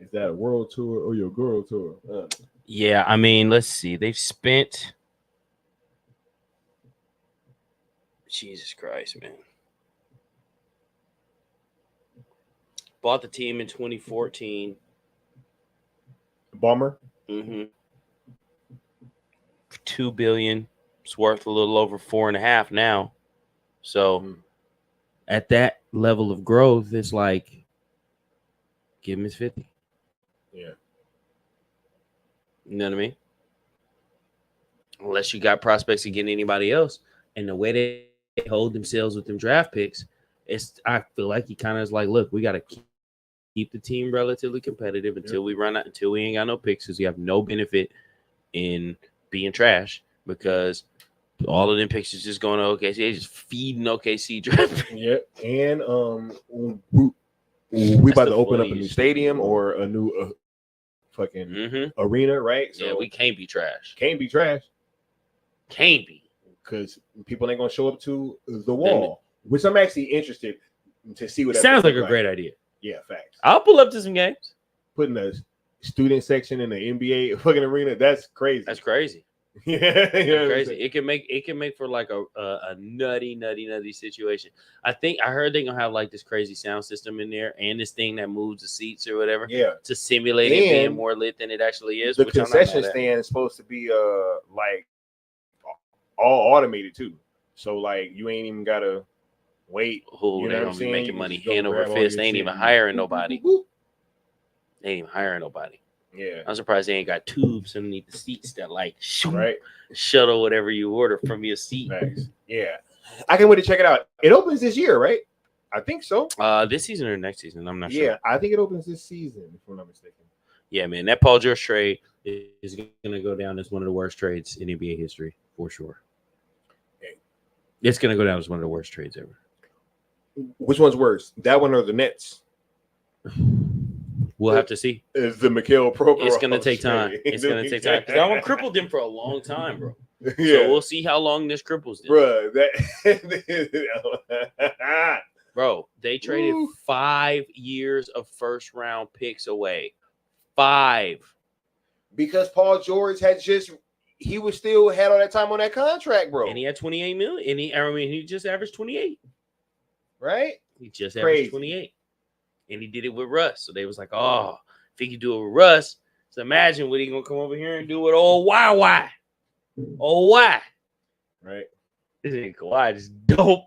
Is that a world tour or your girl tour? Yeah, I mean, let's see. They've spent. Jesus Christ, man. Bought the team in 2014. Bomber? Mm-hmm. $2 billion. It's worth a little over 4.5 now. So at that level of growth, it's like, give him his 50. Yeah. You know what I mean? Unless you got prospects against anybody else. And the way they hold themselves with them draft picks, I feel like he kind of is like, look, we got to keep the team relatively competitive until we run out, until we ain't got no picks, because we have no benefit in being trash, because all of them picks is just going to OKC. They just feeding OKC draft. Yeah. And we about to open up a new stadium or a new fucking arena, right? So yeah, we can't be trash. Can't be trash. Can't be. Because people ain't going to show up to the wall, which I'm actually interested to see what that sounds like a great idea. Yeah, facts. I'll pull up to some games. Putting a student section in the NBA fucking arena, that's crazy. That's crazy. Yeah, that's crazy. It can make for like a nutty situation. I heard they're gonna have like this crazy sound system in there and this thing that moves the seats or whatever. Yeah, to simulate it being more lit than it actually is. The concession stand is supposed to be like all automated too. So like you ain't even gotta wait. Who they gonna be making money hand over fist? They ain't even hiring nobody. They ain't even hiring nobody. Yeah, I'm surprised they ain't got tubes underneath the seats that like shuttle whatever you order from your seat. Nice. Yeah, I can't wait to check it out. It opens this year, right? I think so. This season or next season, I'm not sure. Yeah, I think it opens this season, if I'm not mistaken. Yeah, man, that Paul George trade is going to go down as one of the worst trades in NBA history for sure. It's going to go down as one of the worst trades ever. Which one's worse, that one or the Nets? We'll have to see. Is the Mikhail Prokhorov? It's going to take time. It's going to take time because that one crippled them for a long time, bro. So we'll see how long this cripples them. Bro, Bro, they traded 5 years of first round picks away. 5. Because Paul George he was still had all that time on that contract, bro. And he had 28 million. And he just averaged 28. Right? He just averaged 28. And he did it with Russ. So they was like, oh, if he could do it with Russ, so imagine what he gonna come over here and do with old YY. Old Y. Right. This ain't Kawhi, just dope.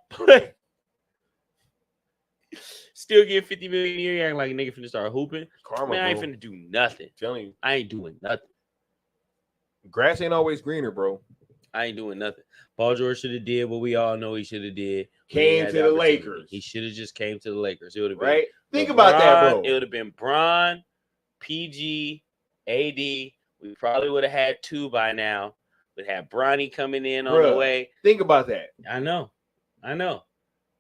Still get 50 million a year. You acting like a nigga finna start hooping. Karma, man, I ain't bro. finna do nothing. Telling you. I ain't doing nothing. Grass ain't always greener, bro. I ain't doing nothing. Paul George should have did what we all know he should have did. Came to the Lakers. He should have just came to the Lakers. It would have been right. Think about that, bro. It would have been Bron, PG, AD. We probably would have had 2 by now. We'd have Bronny coming in on the way. Think about that. I know.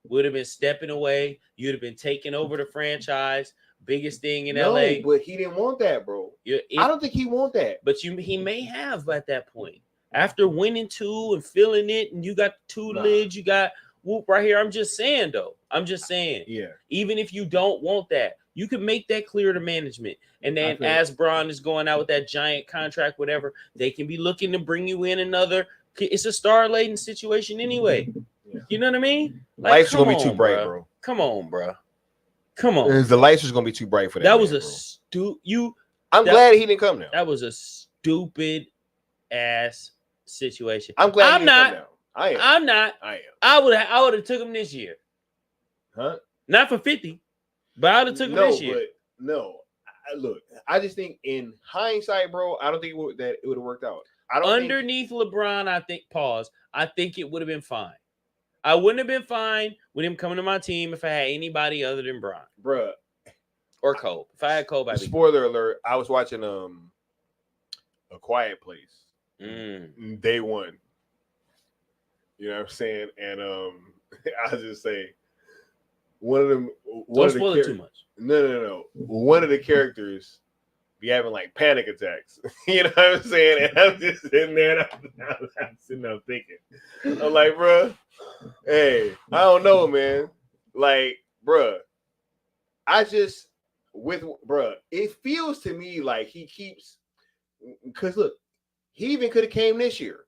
Would have been stepping away. You'd have been taking over the franchise. Biggest thing in LA. But he didn't want that, bro. I don't think he want that. But he may have at that point. After winning 2 and feeling it, and you got 2 lids, you got whoop right here. I'm just saying, though. Yeah. Even if you don't want that, you can make that clear to management. And then as Bron is going out with that giant contract, whatever, they can be looking to bring you in another. It's a star-laden situation anyway. Yeah. You know what I mean? Like, lights are gonna be too bright, bro. Come on, bro. Come on. The lights are gonna be too bright for that. That was a I'm glad he didn't come now. That was a stupid ass situation. I'm glad I'm not. Come now. I am. I'm not. I am. I would have took him this year. Huh? Not for 50, but I would have took him this year. Look, I just think in hindsight, bro, I don't think that it would have worked out. Underneath LeBron, I think it would have been fine. I wouldn't have been fine with him coming to my team if I had anybody other than Bron. Bruh. Or Cole. If I had Cole, I'd be spoiler alert, I was watching A Quiet Place. Day 1. You know what I'm saying? And I'll just say don't spoil it too much. No. One of the characters be having like panic attacks. You know what I'm saying? And I'm just sitting there and I'm sitting there thinking. I'm like, bro, hey, I don't know, man. Like, bro, it feels to me like he keeps, because look, he even could have came this year.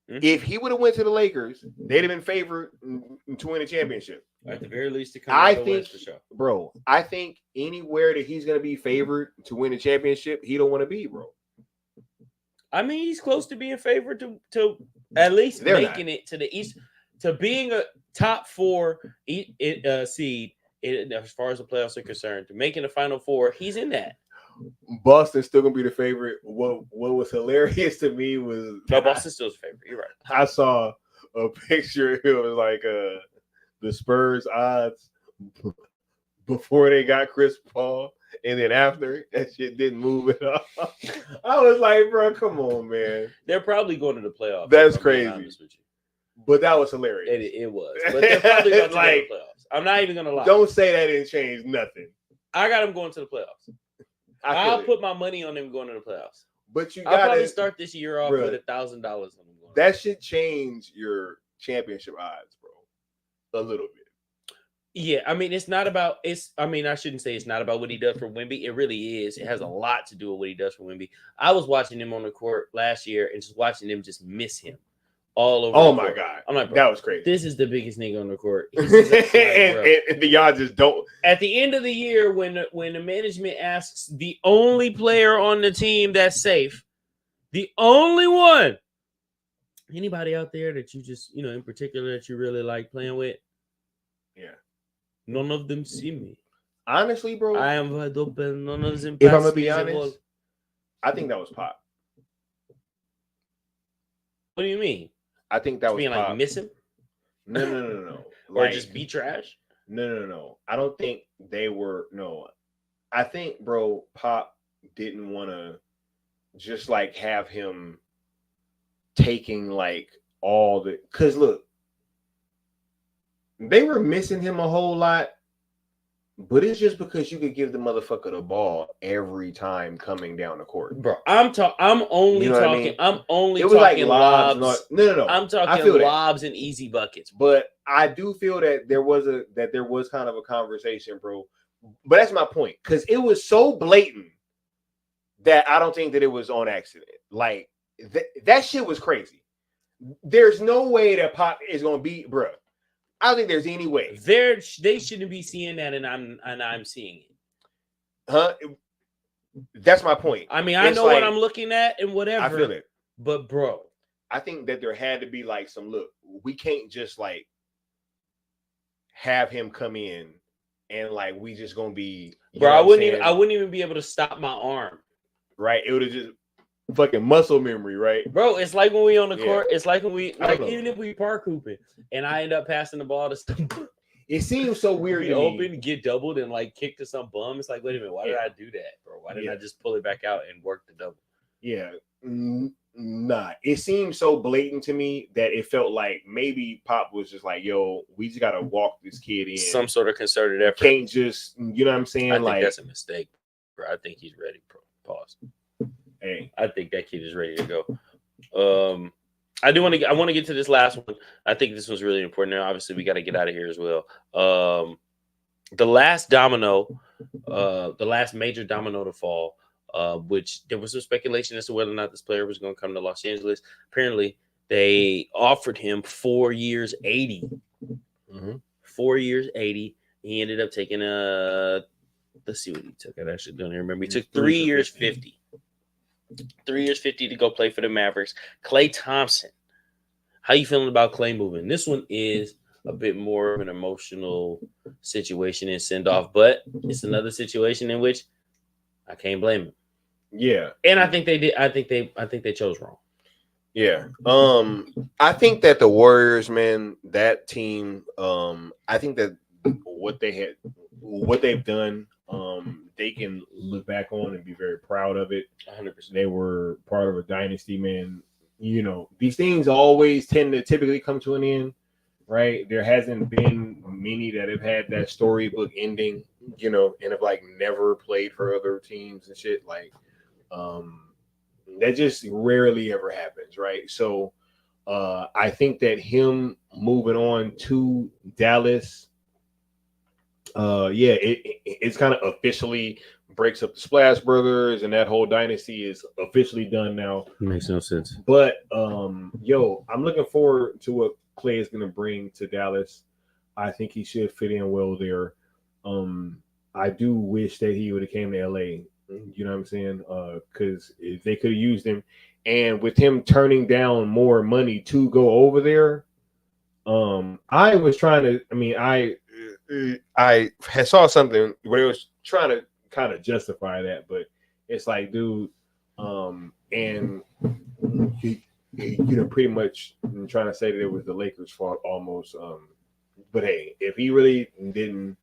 If he would have went to the Lakers, they'd have been favored to win a championship. At the very least, to come out the West for sure. Bro, I think anywhere that he's going to be favored to win a championship, he don't want to be, bro. I mean, he's close to being favored to at least making it to the East, to being a top 4 seed as far as the playoffs are concerned, to making the Final 4. He's in that. Boston's still gonna be the favorite. What was hilarious to me was Boston's still the favorite. You're right. I saw a picture. It was like the Spurs odds before they got Chris Paul, and then after that shit didn't move at all. I was like, bro, come on, man. They're probably going to the playoffs. That's crazy. But that was hilarious. It was. But they're probably going to the playoffs. I'm not even gonna lie. Don't say that didn't change nothing. I got them going to the playoffs. I'll put my money on them going to the playoffs. But I'll probably start this year off with $1,000 on them. That should change your championship odds, bro. A little bit. Yeah, I mean, I shouldn't say it's not about what he does for Wemby. It really is. It has a lot to do with what he does for Wemby. I was watching him on the court last year and just watching them just miss him all over. Oh my God. I'm like, bro, that was crazy. This is the biggest nigga on the court. And y'all just don't. At the end of the year, when the management asks the only player on the team that's safe, the only one, anybody out there that you just, in particular that you really like playing with? Yeah. None of them see me. Honestly, bro. I am wide open. None of them. If I'm gonna be honest, I think that was Pop. What do you mean? I think that was being Pop. Like miss him? No. Or just be trash? No. I don't think they were. No, I think, bro, Pop didn't want to just like have him taking like all the, because look, they were missing him a whole lot, but it's just because you could give the motherfucker the ball every time coming down the court. Bro, I'm only You know what I talking. mean? I'm only It was like talking lobs. lobs. No. I'm I talking feel that. lobs and easy buckets. But I do feel that there was kind of a conversation, bro. But that's my point, because it was so blatant that I don't think that it was on accident. Like that shit was crazy. There's no way that Pop is gonna beat, bro. I don't think there's any way. They shouldn't be seeing that, and I'm seeing it. Huh? That's my point. I mean, I know like, what I'm looking at and whatever. I feel it. But bro, I think that there had to be like some look. We can't just like have him come in and like we just gonna be. Bro, I wouldn't even be able to stop my arm. Right? It would have just fucking muscle memory, right? Bro, it's like when we on the court. It's like when we like even if we park hooping and I end up passing the ball to some. It seems so weird to open, get doubled, and like kick to some bum. It's like, wait a minute, why did I do that, bro? Why didn't I just pull it back out and work the double? Yeah, nah. It seemed so blatant to me that it felt like maybe Pop was just like, "Yo, we just gotta walk this kid in." Some sort of concerted effort. Can't just, you know what I'm saying? I think that's a mistake, bro. I think he's ready. Pause. Hey, I think that kid is ready to go. I want to get to this last one. I think this one's really important. Now, obviously, we got to get out of here as well. The last major domino to fall, which there was some speculation as to whether or not this player was going to come to Los Angeles. Apparently, they offered him 4 years, 80. 4 years, 80. He ended up taking let's see what he took. I actually don't remember. He took 3 years, 50. 3 years, 50 to go play for the Mavericks. Klay Thompson. How you feeling about Klay moving? This one is a bit more of an emotional situation and send off, but it's another situation in which I can't blame him. Yeah. And I think they did. I think they chose wrong. Yeah. I think that the Warriors, man, that team, I think that what they've done, they can look back on and be very proud of it. 100%. They were part of a dynasty, man. You know, these things always tend to typically come to an end, right? There hasn't been many that have had that storybook ending, you know, and have like never played for other teams and shit. Like, that just rarely ever happens, right? So, I think that him moving on to Dallas, it's kind of officially breaks up the Splash Brothers, and that whole dynasty is officially done now. Makes no sense. But I'm looking forward to what Klay is going to bring to Dallas. I think he should fit in well there. I do wish that he would have came to LA. You know what I'm saying? Because if they could have used him, and with him turning down more money to go over there, I was trying to. I mean, I saw something where it was trying to kind of justify that, but it's like, dude, and he, pretty much trying to say that it was the Lakers' fault almost. But hey, if he really didn't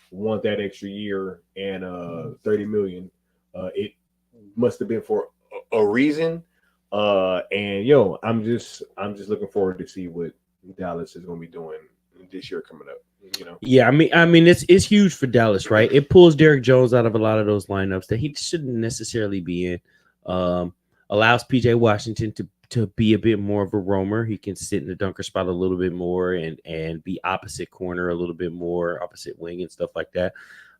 want that extra year and $30 million, it must have been for a reason. And I'm just looking forward to see what Dallas is going to be doing this year coming up. You know? Yeah, I mean, it's huge for Dallas, right? It pulls Derrick Jones out of a lot of those lineups that he shouldn't necessarily be in. Allows PJ Washington to be a bit more of a roamer. He can sit in the dunker spot a little bit more and be opposite corner a little bit more, opposite wing and stuff like that.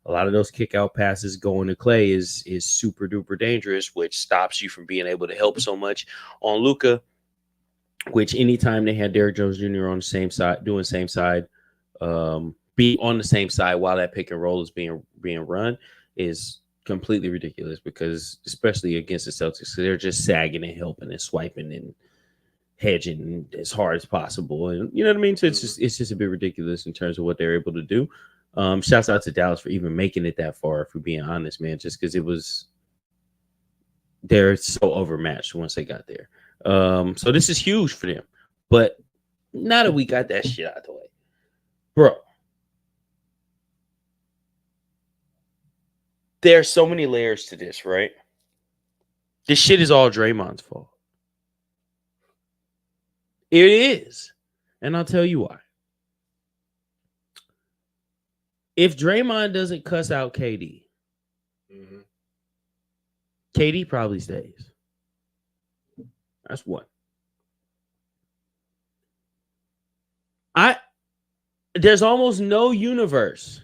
A lot of those kick out passes going to Klay is super duper dangerous, which stops you from being able to help so much on Luka. Which anytime they had Derrick Jones Jr. on the same side, doing same side. Be on the same side while that pick and roll is being run is completely ridiculous, because especially against the Celtics, they're just sagging and helping and swiping and hedging as hard as possible, and you know what I mean. So it's just a bit ridiculous in terms of what they're able to do. Shouts out to Dallas for even making it that far, if we're being honest, man. Just because they're so overmatched once they got there. So this is huge for them, but now that we got that shit out of the way. Bro, there are so many layers to this, right? This shit is all Draymond's fault. It is. And I'll tell you why. If Draymond doesn't cuss out KD, KD probably stays. That's one. There's almost no universe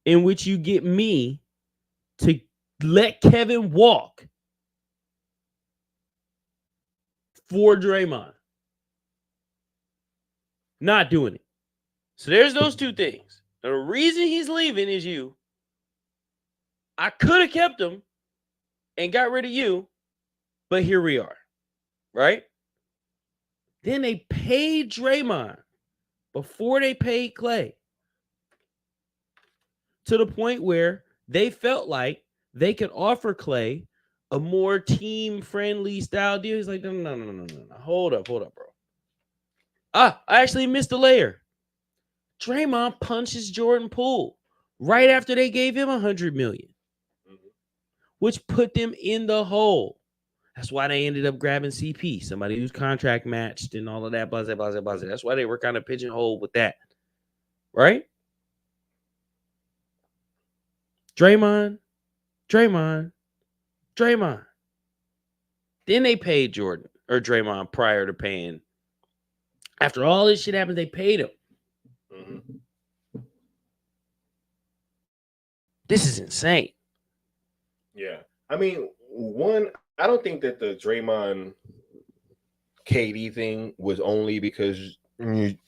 in which you get me to let Kevin walk for Draymond. Not doing it. So there's those two things. The reason he's leaving is you. I could have kept him and got rid of you, but here we are, right? Then they paid Draymond before they paid Klay to the point where they felt like they could offer Klay a more team-friendly style deal. He's like, no. Hold up, bro. I actually missed a layer. Draymond punches Jordan Poole right after they gave him $100 million, which put them in the hole. That's why they ended up grabbing CP, somebody who's contract matched and all of that. Blah. That's why they were kind of pigeonholed with that, right? Draymond. Then they paid Jordan or Draymond prior to paying. After all this shit happened, they paid him. This is insane. Yeah. I mean, I don't think that the Draymond KD thing was only because fucking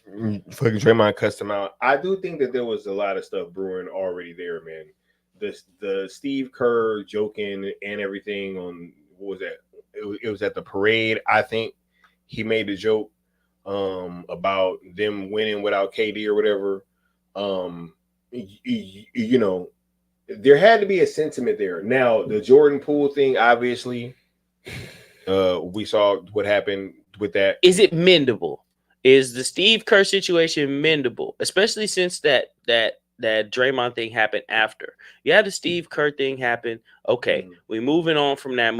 Draymond cussed him out. I do think that there was a lot of stuff brewing already there, man. The Steve Kerr joking and everything on, what was that? It was at the parade. I think he made a joke about them winning without KD or whatever. You know, there had to be a sentiment there. Now, the Jordan Poole thing, obviously, we saw what happened with that. Is it mendable? Is the Steve Kerr situation mendable? Especially since that Draymond thing happened after. You had the Steve Kerr thing happen. Okay, we moving on from that.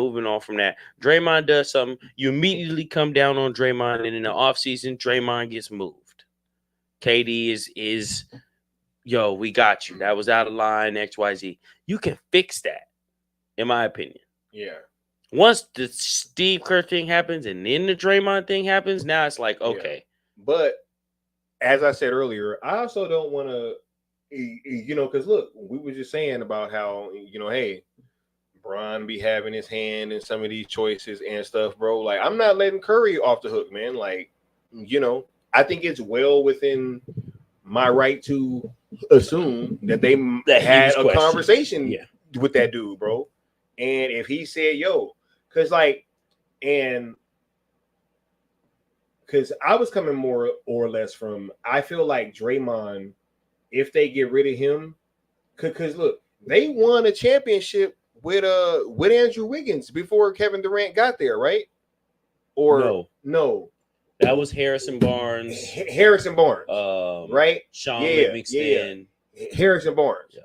Draymond does something. You immediately come down on Draymond, and in the offseason, Draymond gets moved. KD is yo, we got you. That was out of line, XYZ. You can fix that, in my opinion. Yeah. Once the Steve Kerr thing happens and then the Draymond thing happens, now it's like, okay. Yeah. But as I said earlier, I also don't want to, because look, we were just saying about how, hey, Bron be having his hand in some of these choices and stuff, bro. Like, I'm not letting Curry off the hook, man. Like, I think it's well within my right to assume that they had a conversation with that dude, bro. And if he said, yo, because I was coming more or less from, I feel like Draymond, if they get rid of him, because look, they won a championship with Andrew Wiggins before Kevin Durant got there, right? Or no. That was Harrison Barnes. Right? Sean Livingston. Yeah. Harrison Barnes. Yeah.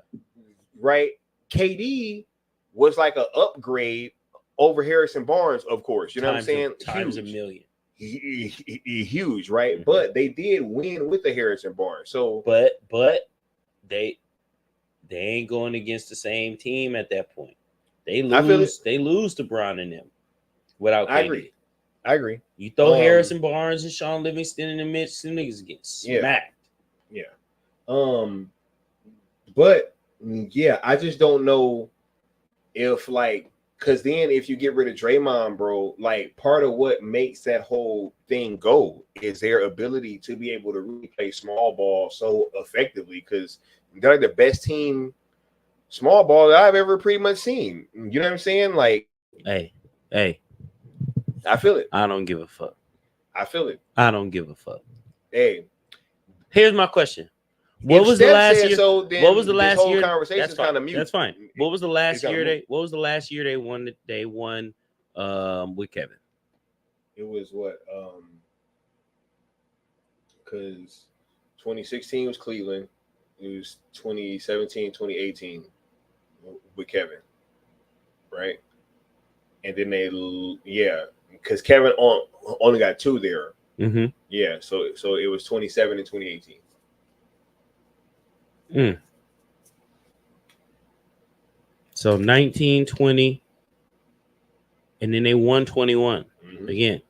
Right? KD was like an upgrade over Harrison Barnes, of course. You know what I'm saying? Times a million. Huge, right? Mm-hmm. But they did win with the Harrison Barnes. So, but they ain't going against the same team at that point. They lose. They lose to Bron and them without KD. I agree. You throw Harrison Barnes and Sean Livingston in the midst, some niggas get smacked. Yeah. But yeah, I just don't know if because then if you get rid of Draymond, bro, part of what makes that whole thing go is their ability to be able to really play small ball so effectively, because they're the best team small ball that I've ever pretty much seen. You know what I'm saying? Hey. I feel it. I don't give a fuck. I feel it. I don't give a fuck. Hey. Here's my question. What was the last year? What was the last year? Conversation kind of mute. That's fine. What was the last year? What was the last year they won? They won with Kevin. It was what? Because 2016 was Cleveland. It was 2017, 2018 with Kevin, right? and then because Kevin only got 2 there. Mm-hmm. Yeah, so it was 27 in 2018. So 19, 20, and then they won 21 again.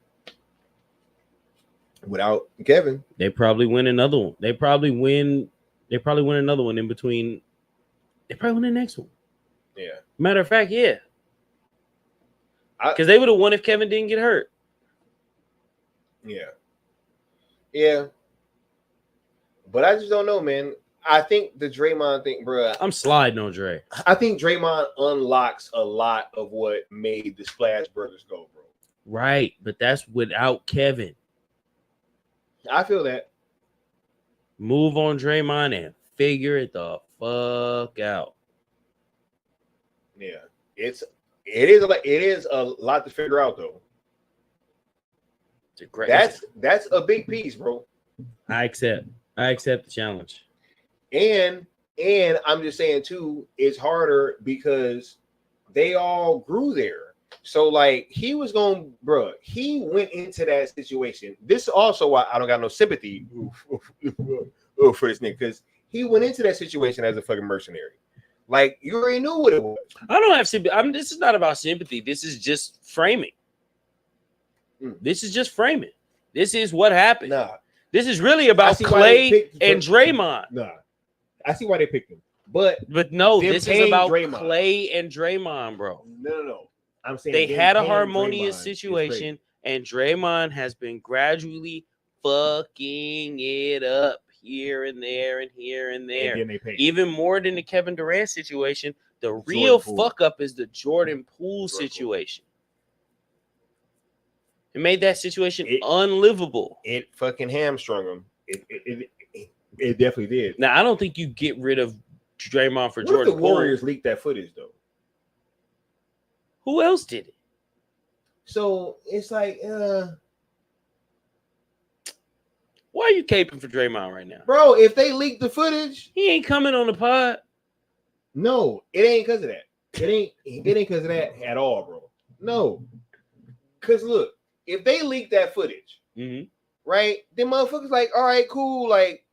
Without Kevin, they probably win another one. They probably win another one in between. They probably win the next one. Yeah. Matter of fact, yeah. Because they would have won if Kevin didn't get hurt. Yeah. Yeah. But I just don't know, man. I think the Draymond thing, bro. I'm sliding on Dre. I think Draymond unlocks a lot of what made the Splash Brothers go, bro. Right, but that's without Kevin. I feel that. Move on Draymond and figure it the fuck out. Yeah, it is a lot to figure out though. That's a big piece, bro. I accept the challenge. And I'm just saying too, it's harder because they all grew there. So like he went into that situation. This is also why I don't got no sympathy for this nigga, because he went into that situation as a fucking mercenary. Like you already knew what it was. I don't have sympathy. This is not about sympathy. This is just framing. This is just framing. This is what happened. Nah. This is really about Klay and Draymond. Nah. I see why they picked him. But no, this is about Draymond. Klay and Draymond, bro. No. I'm saying they had a harmonious situation, and Draymond has been gradually fucking it up here and there and here and there. And then they paid even more than the Kevin Durant situation. The real fuck up is the Jordan Poole situation. It made that situation unlivable. It fucking hamstrung him. It definitely did. Now I don't think you get rid of Draymond for what Jordan if the Poole. Warriors leaked that footage though? Who else did it? So it's like, why are you caping for Draymond right now, bro? If they leak the footage, he ain't coming on the pod. No, it ain't because of that. It ain't because of that at all, bro. No, because look, if they leak that footage, right? Then motherfuckers like, all right, cool, like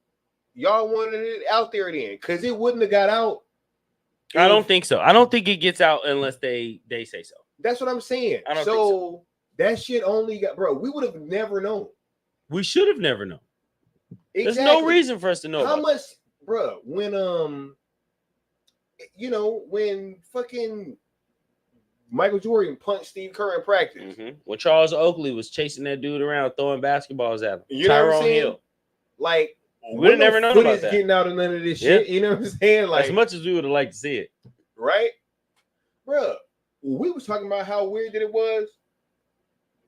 y'all wanted it out there then, because it wouldn't have got out. I don't think so. I don't think it gets out unless they say so. That's what I'm saying. I don't think so. That shit only got, bro. We would have never known. We should have never known. Exactly. There's no reason for us to know. How much, bro? When when fucking Michael Jordan punched Steve Kerr in practice, when Charles Oakley was chasing that dude around throwing basketballs at him, you know what I'm saying? Hill, like we would never known about that. Getting out of none of this shit. You know what I'm saying? Like as much as we would have liked to see it, right, bro? We was talking about how weird that it was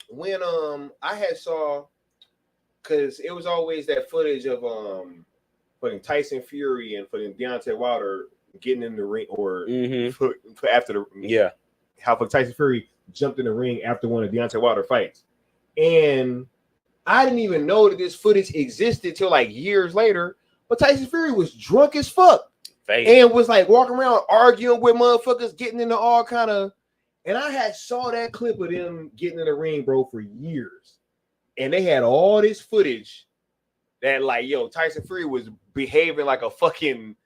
when I had saw, because it was always that footage of fucking Tyson Fury and fucking Deontay Wilder getting in the ring, or after the how fucking Tyson Fury jumped in the ring after one of Deontay Wilder fights, and I didn't even know that this footage existed till like years later. But Tyson Fury was drunk as fuck and was like walking around arguing with motherfuckers, getting into all kind of. And I had saw that clip of them getting in the ring, bro, for years. And they had all this footage that, like, yo, Tyson Fury was behaving like a fucking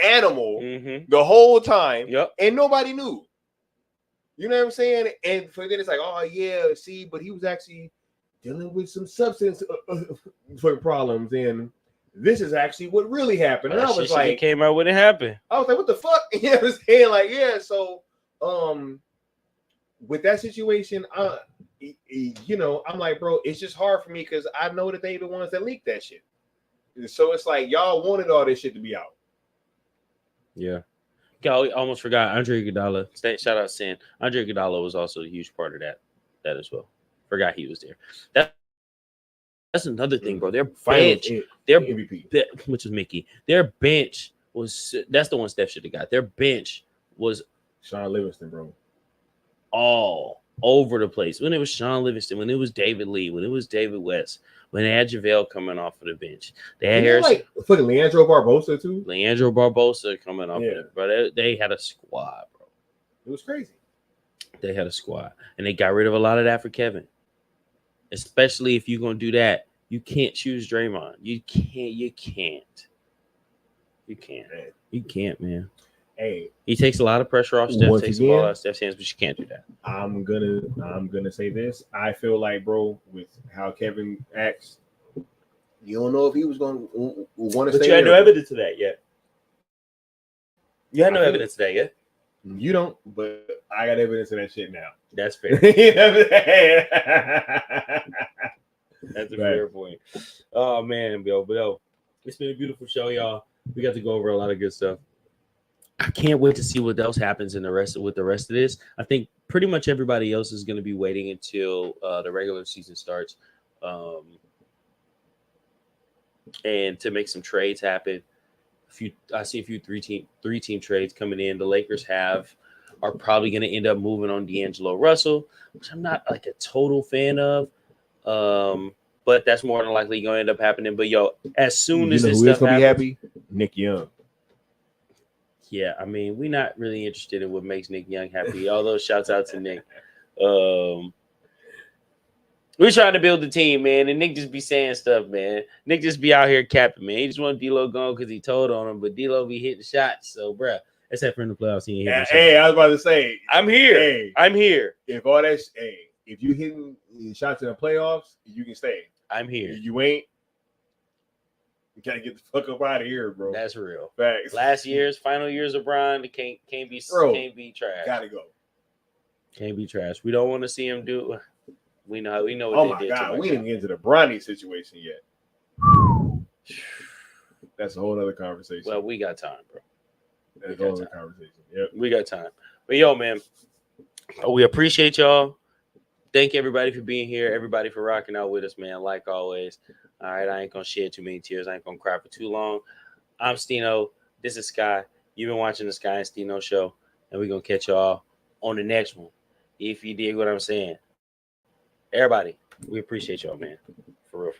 animal the whole time. And nobody knew. You know what I'm saying? And for then it's like, oh, yeah, see, but he was actually dealing with some substance problems. And this is actually what really happened. And I was like, it came out when it happened. I was like, what the fuck? You know what I'm saying? Like, yeah, so with that situation, you know, I'm like, bro, it's just hard for me because I know that they the ones that leaked that shit. So it's like y'all wanted all this shit to be out. Yeah. I almost forgot Andre Iguodala. Shout out Sin. Andre Iguodala was also a huge part of that as well. Forgot he was there. That's another thing, bro. Their bench, their MVP, which was Mickey. Their bench that's the one Steph should have got. Their bench was Sean Livingston, bro. All over the place. When it was Sean Livingston, when it was David Lee, when it was David West, when they had JaVale coming off of the bench. They had Harrison, like fucking Leandro Barbosa too. Leandro Barbosa coming off of it, bro. They had a squad, bro. It was crazy. They had a squad, and they got rid of a lot of that for Kevin. Especially if you're gonna do that, you can't choose Draymond. You can't, man. Hey, he takes a lot of pressure off Steph, once takes the ball again, out of Steph's hands, but you can't do that. I'm gonna say this. I feel like, bro, with how Kevin acts, you don't know if he was gonna want to But stay. you had no there. evidence of that yet. You had no I feel evidence of that yet. You don't, but I got evidence of that shit now. That's fair. You know what I'm saying? That's a Right. fair point. Oh man, yo, it's been a beautiful show, y'all. We got to go over a lot of good stuff. I can't wait to see what else happens in the rest of this. I think pretty much everybody else is going to be waiting until the regular season starts, and to make some trades happen. I see a few three team trades coming in. The Lakers are probably going to end up moving on D'Angelo Russell, which I'm not like a total fan of. But that's more than likely going to end up happening. But yo, as soon as this stuff gonna happens, be happy? Nick Young. yeah, I mean, we're not really interested in what makes Nick Young happy. Although, shouts out to Nick. We're trying to build a team, man, and Nick just be saying stuff, man. Nick just be out here capping, man. He just want D'Lo gone because he told on him, but D'Lo be hitting shots. So, bruh, except for in the playoffs, he ain't hitting shots. Hey, I was about to say, I'm here. Hey, I'm here. if all that, if you hitting shots in the playoffs, you can stay. I'm here. You ain't. You gotta get the fuck up out of here, bro. That's real. Facts. Final years of Brian, can't be trash. Gotta go. Can't be trash. We don't want to see him do. We know what Oh they my did. god, we didn't get into the Bronny situation yet. That's a whole other conversation. Well, we got time, bro. That's a whole other conversation. Yep. We got time. But yo, man, we appreciate y'all. Thank everybody for being here. Everybody for rocking out with us, man. Like always. All right, I ain't gonna shed too many tears. I ain't gonna cry for too long. I'm Stino. This is Sky. You've been watching the Sky and Stino show, and we're gonna catch y'all on the next one. If you dig what I'm saying. Everybody, we appreciate y'all, man. For real, for real.